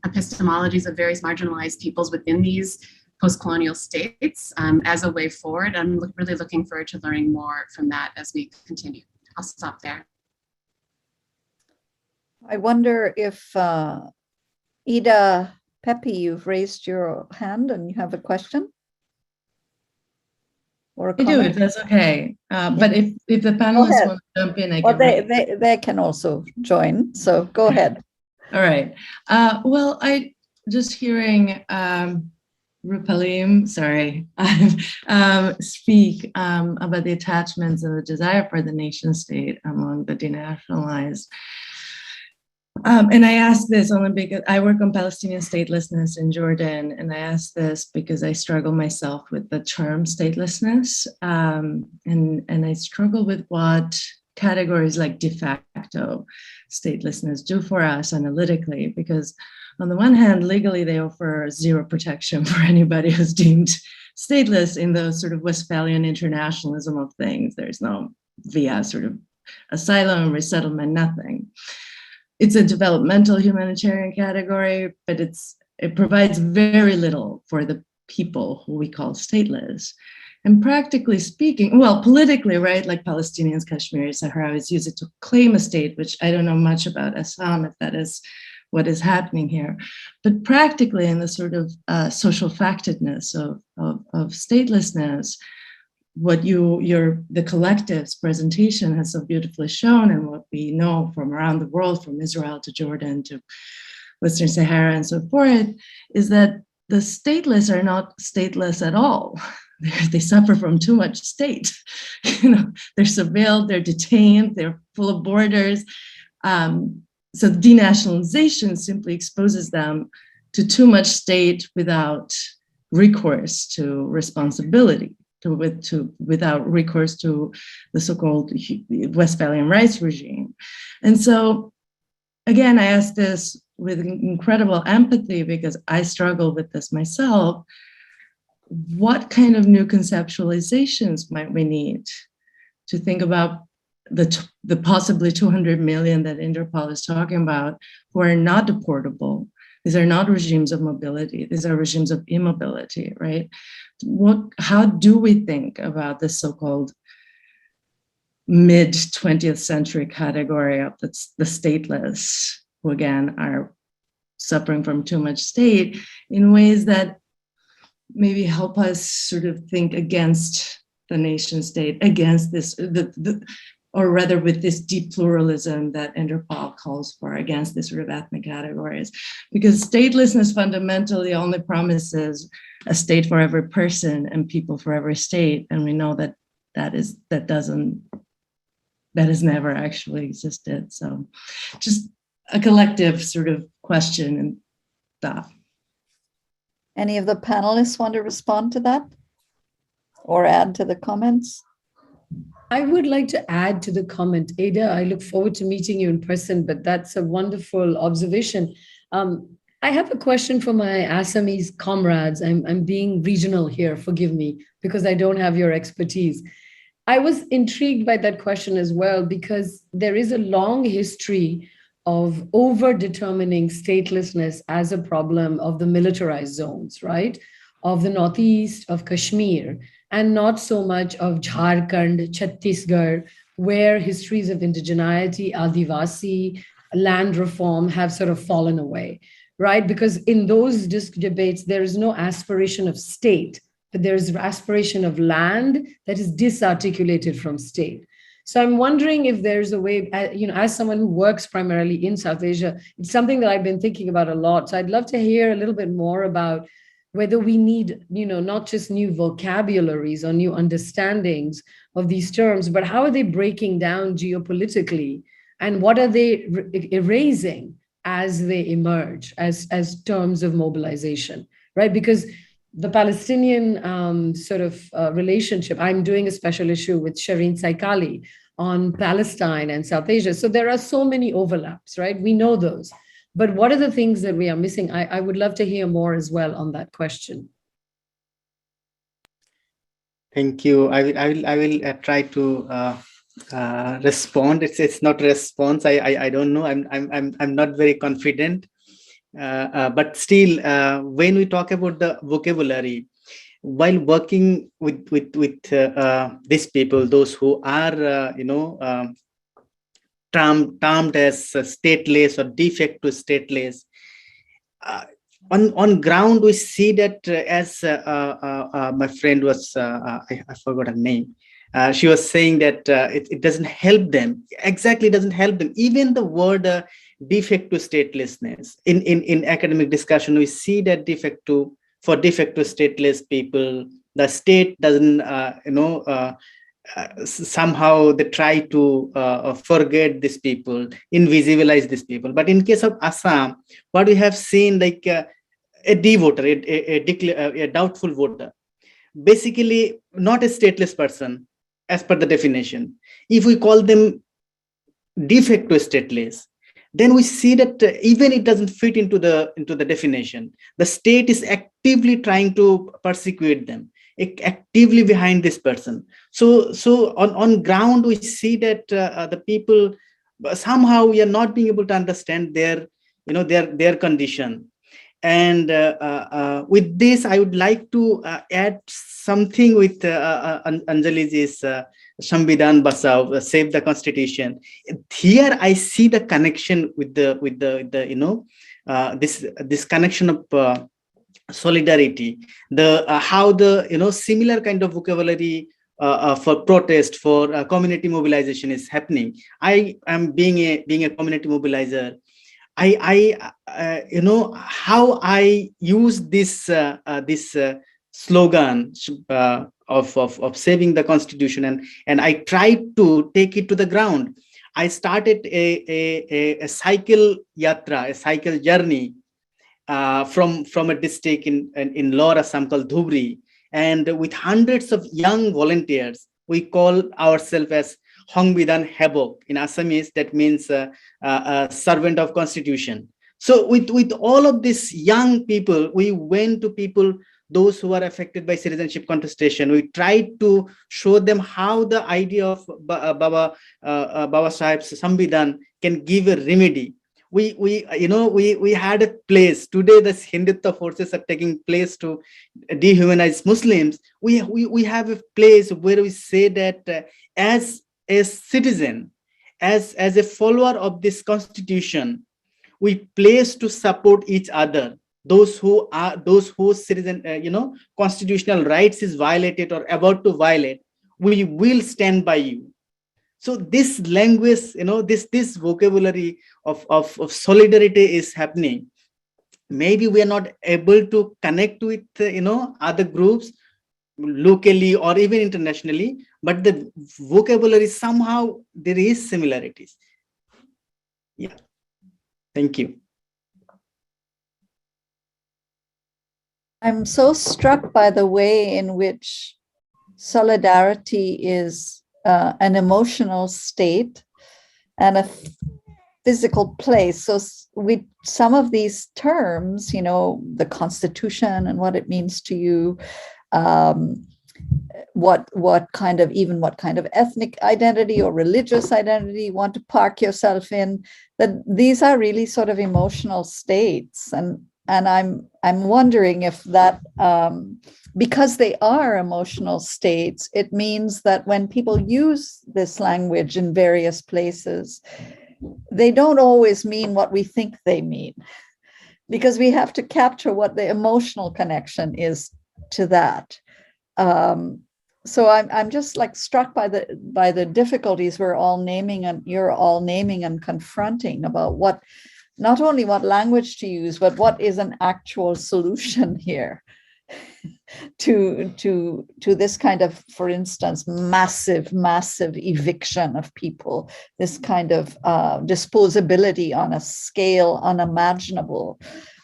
epistemologies of various marginalized peoples within these post-colonial states as a way forward. I'm really looking forward to learning more from that as we continue. I'll stop there. I wonder if Ida Pepe, you've raised your hand and you have a question? Or a comment? I do, if that's okay. But if the panelists want to jump in, I can. Well, they can also join, so go ahead. All right. Well, I just hearing Rupalim, speak about the attachments and the desire for the nation state among the denationalized. And I ask this only because I work on Palestinian statelessness in Jordan, and I ask this because I struggle myself with the term statelessness, and I struggle with what categories like de facto statelessness do for us analytically, because on the one hand, legally, they offer zero protection for anybody who's deemed stateless in the sort of Westphalian internationalism of things. There's no via sort of asylum, resettlement, nothing. It's a developmental humanitarian category, but it provides very little for the people who we call stateless. And practically speaking, well, politically, right, like Palestinians, Kashmiris, Sahrawis use it to claim a state, which I don't know much about Assam, if that is what is happening here. But practically in the sort of social factedness of statelessness, what the collective's presentation has so beautifully shown, and what we know from around the world, from Israel to Jordan to Western Sahara and so forth, is that the stateless are not stateless at all. They suffer from too much state. They're surveilled, they're detained, they're full of borders. So denationalization simply exposes them to too much state without recourse to responsibility, without recourse to the so-called Westphalian rights regime. And so, again, I ask this with incredible empathy because I struggle with this myself. What kind of new conceptualizations might we need to think about the possibly 200 million that Interpol is talking about, who are not deportable? These are not regimes of mobility. These are regimes of immobility, right? How do we think about this so-called mid-20th century category of the stateless, who again are suffering from too much state, in ways that maybe help us sort of think against the nation state, against this, or rather with this deep pluralism that Inderpal calls for against this sort of ethnic categories. Because statelessness fundamentally only promises a state for every person and people for every state. And we know that that has never actually existed. So just a collective sort of question and thought. Any of the panelists want to respond to that or add to the comments? I would like to add to the comment. Ada, I look forward to meeting you in person, but that's a wonderful observation. I have a question for my Assamese comrades. I'm being regional here, forgive me, because I don't have your expertise. I was intrigued by that question as well, because there is a long history of over-determining statelessness as a problem of the militarized zones, right? Of the Northeast, of Kashmir, and not so much of Jharkhand, Chhattisgarh, where histories of indigeneity, Adivasi, land reform have sort of fallen away, right? Because in those debates, there is no aspiration of state, but there is aspiration of land that is disarticulated from state. So I'm wondering if there's a way, as someone who works primarily in South Asia, it's something that I've been thinking about a lot. So I'd love to hear a little bit more about whether we need, not just new vocabularies or new understandings of these terms, but how are they breaking down geopolitically, and what are they erasing as they emerge as terms of mobilization, right? Because the Palestinian relationship, I'm doing a special issue with Shireen Saikali on Palestine and South Asia. So there are so many overlaps, right? We know those. But what are the things that we are missing? I would love to hear more as well on that question. Thank you. I will try to respond. It's not a response. I don't know. I'm not very confident. But still, when we talk about the vocabulary, while working with these people, those who are termed as stateless or de facto stateless, on ground we see that as my friend was, I forgot her name. She was saying that it doesn't help them. Exactly, doesn't help them. Even the word de facto statelessness in academic discussion, we see that for de facto stateless people, the state doesn't somehow they try to forget these people, invisibilize these people. But in case of Assam, what we have seen, like a D voter, a doubtful voter, basically not a stateless person as per the definition. If we call them de facto stateless, then we see that even it doesn't fit into the definition. The state is actively trying to persecute them, actively behind this person. So on ground we see that the people, somehow we are not being able to understand their condition. And with this, I would like to add something with Anjali's Samvidhan Basav, Save the Constitution. Here I see the connection with this connection of solidarity, how the similar kind of vocabulary for protest, for community mobilization is happening. I am being a community mobilizer. How I use this slogan of saving the Constitution, and I tried to take it to the ground. I started a cycle yatra, a cycle journey from a district in Lower Assam called Dhubri, and with hundreds of young volunteers, we call ourselves as Hongbidan Hebok. In Assamese, that means servant of Constitution. So with all of these young people, we went to people, those who are affected by citizenship contestation. We tried to show them how the idea of Baba Sahib's Samvidhan can give a remedy. We had a place. Today the Hindutva forces are taking place to dehumanize Muslims. We have a place where we say that as a citizen, as a follower of this constitution, we place to support each other. Those whose citizen constitutional rights is violated or about to violate, we will stand by you. So this language, this vocabulary of solidarity is happening. Maybe we are not able to connect with, other groups locally or even internationally, but the vocabulary, somehow there is similarities. Yeah. Thank you. I'm so struck by the way in which solidarity is an emotional state and a physical place. So with some of these terms, the Constitution and what it means to you, what kind of ethnic identity or religious identity you want to park yourself in, that these are really sort of emotional states. And I'm wondering if that, because they are emotional states, it means that when people use this language in various places, they don't always mean what we think they mean, because we have to capture what the emotional connection is to that. So I'm just like struck by the difficulties we're all naming and you're all naming and confronting about what, not only what language to use, but what is an actual solution here to this kind of, for instance, massive eviction of people, this kind of disposability on a scale unimaginable.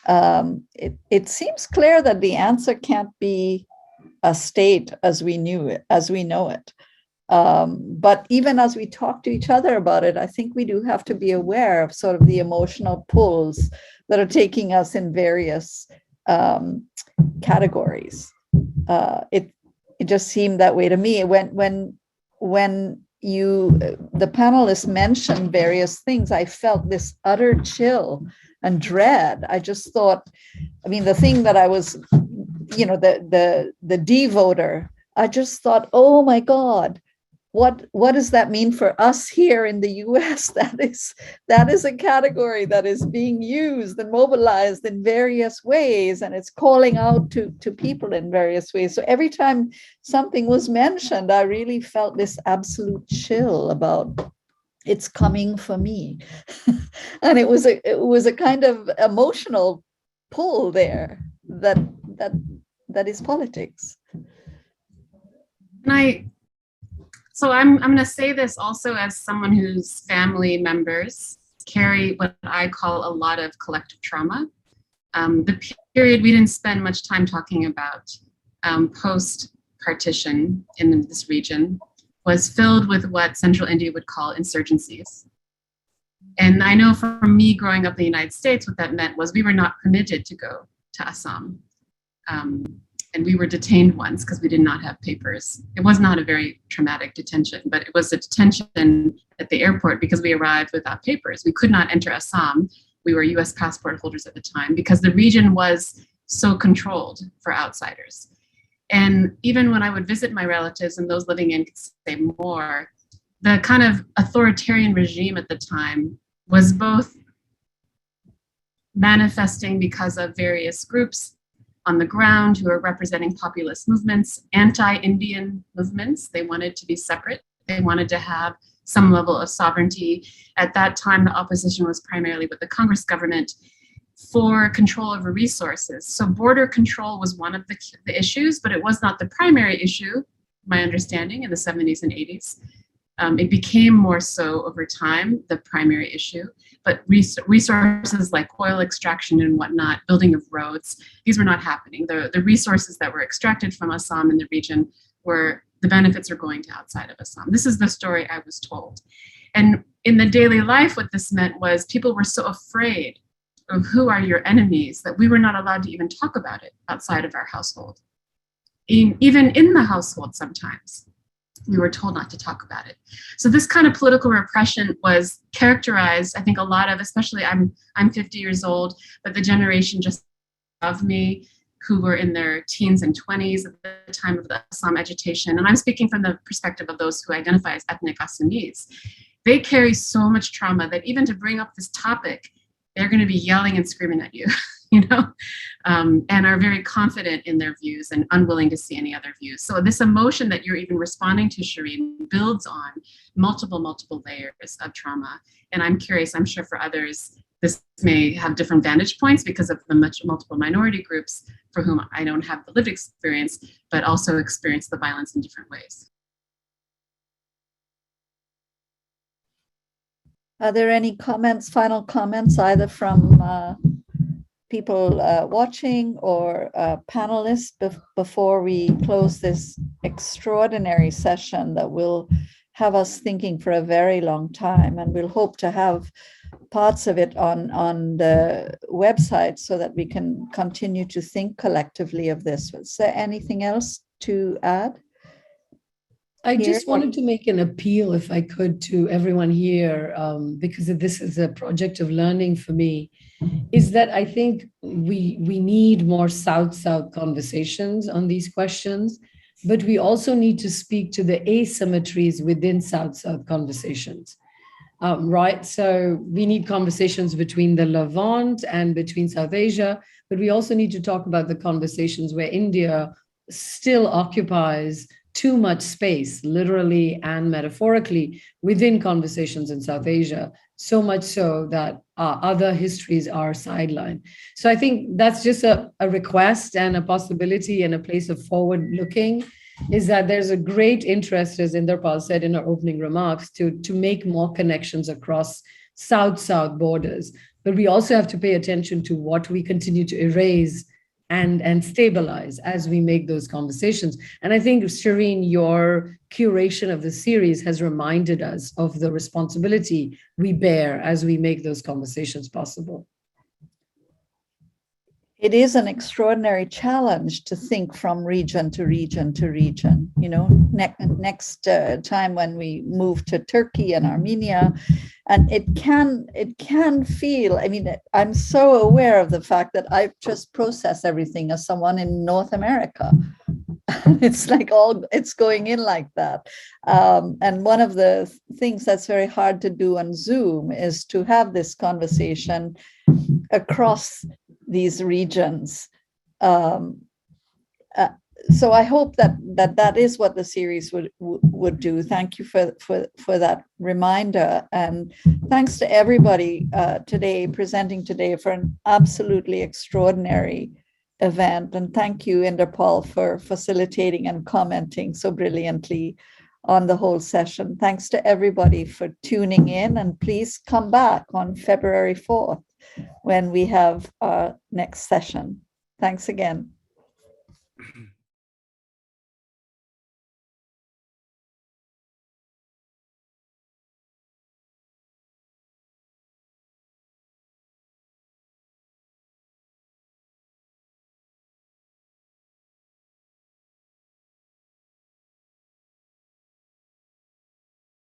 It seems clear that the answer can't be a state as we know it. But even as we talk to each other about it, I think we do have to be aware of sort of the emotional pulls that are taking us in various categories. It just seemed that way to me when the panelists mentioned various things. I felt this utter chill and dread. I just thought, the thing that I was, the D voter, I just thought, oh my God, what does that mean for us here in the US? That is a category that is being used and mobilized in various ways, and it's calling out to people in various ways. So every time something was mentioned, I really felt this absolute chill about it's coming for me. And it was a kind of emotional pull there that is politics. So I'm going to say this also as someone whose family members carry what I call a lot of collective trauma. The period we didn't spend much time talking about post-partition in this region was filled with what Central India would call insurgencies. And I know from me growing up in the United States, what that meant was we were not permitted to go to Assam. And we were detained once because we did not have papers. It was not a very traumatic detention, but it was a detention at the airport because we arrived without papers. We could not enter Assam. We were US passport holders at the time because the region was so controlled for outsiders. And even when I would visit my relatives and those living in could say more, the kind of authoritarian regime at the time was both manifesting because of various groups on the ground who are representing populist movements, anti-Indian movements. They wanted to be separate. They wanted to have some level of sovereignty. At that time, the opposition was primarily with the Congress government for control over resources. So border control was one of the issues, but it was not the primary issue, my understanding, in the 70s and 80s. It became more so over time, the primary issue, but resources like oil extraction and whatnot, building of roads, these were not happening. The resources that were extracted from Assam in the region the benefits are going to outside of Assam. This is the story I was told. And in the daily life, what this meant was people were so afraid of who are your enemies that we were not allowed to even talk about it outside of our household. Even in the household sometimes, we were told not to talk about it. So this kind of political repression was characterized, I think a lot of, especially I'm 50 years old, but the generation just above me who were in their teens and 20s at the time of the Assam agitation, and I'm speaking from the perspective of those who identify as ethnic Assamese, they carry so much trauma that even to bring up this topic, they're going to be yelling and screaming at you, and are very confident in their views and unwilling to see any other views. So this emotion that you're even responding to, Shireen, builds on multiple layers of trauma. And I'm curious, I'm sure for others, this may have different vantage points because of the multiple minority groups for whom I don't have the lived experience, but also experience the violence in different ways. Are there any comments, final comments, either from people watching or panelists before we close this extraordinary session that will have us thinking for a very long time? And we'll hope to have parts of it on the website so that we can continue to think collectively of this. Is there anything else to add? I just wanted to make an appeal, if I could, to everyone here, because this is a project of learning for me, is that I think we need more South-South conversations on these questions, but we also need to speak to the asymmetries within South-South conversations, right? So we need conversations between the Levant and between South Asia, but we also need to talk about the conversations where India still occupies too much space, literally and metaphorically, within conversations in South Asia, so much so that other histories are sidelined. So I think that's just a request and a possibility and a place of forward looking, is that there's a great interest, as Inderpal said in her opening remarks, to make more connections across South-South borders. But we also have to pay attention to what we continue to erase and stabilize as we make those conversations. And I think, Shireen, your curation of the series has reminded us of the responsibility we bear as we make those conversations possible. It is an extraordinary challenge to think from region to region to region. You know, next time when we move to Turkey and Armenia, and it can feel, I mean, I'm so aware of the fact that I've just processed everything as someone in North America. It's like it's going in like that. And one of the things that's very hard to do on Zoom is to have this conversation across these regions. So I hope that is what the series would do. Thank you for that reminder, and thanks to everybody presenting today for an absolutely extraordinary event. And thank you, Inderpal, for facilitating and commenting so brilliantly on the whole session. Thanks to everybody for tuning in, and please come back on February 4th when we have our next session. Thanks again.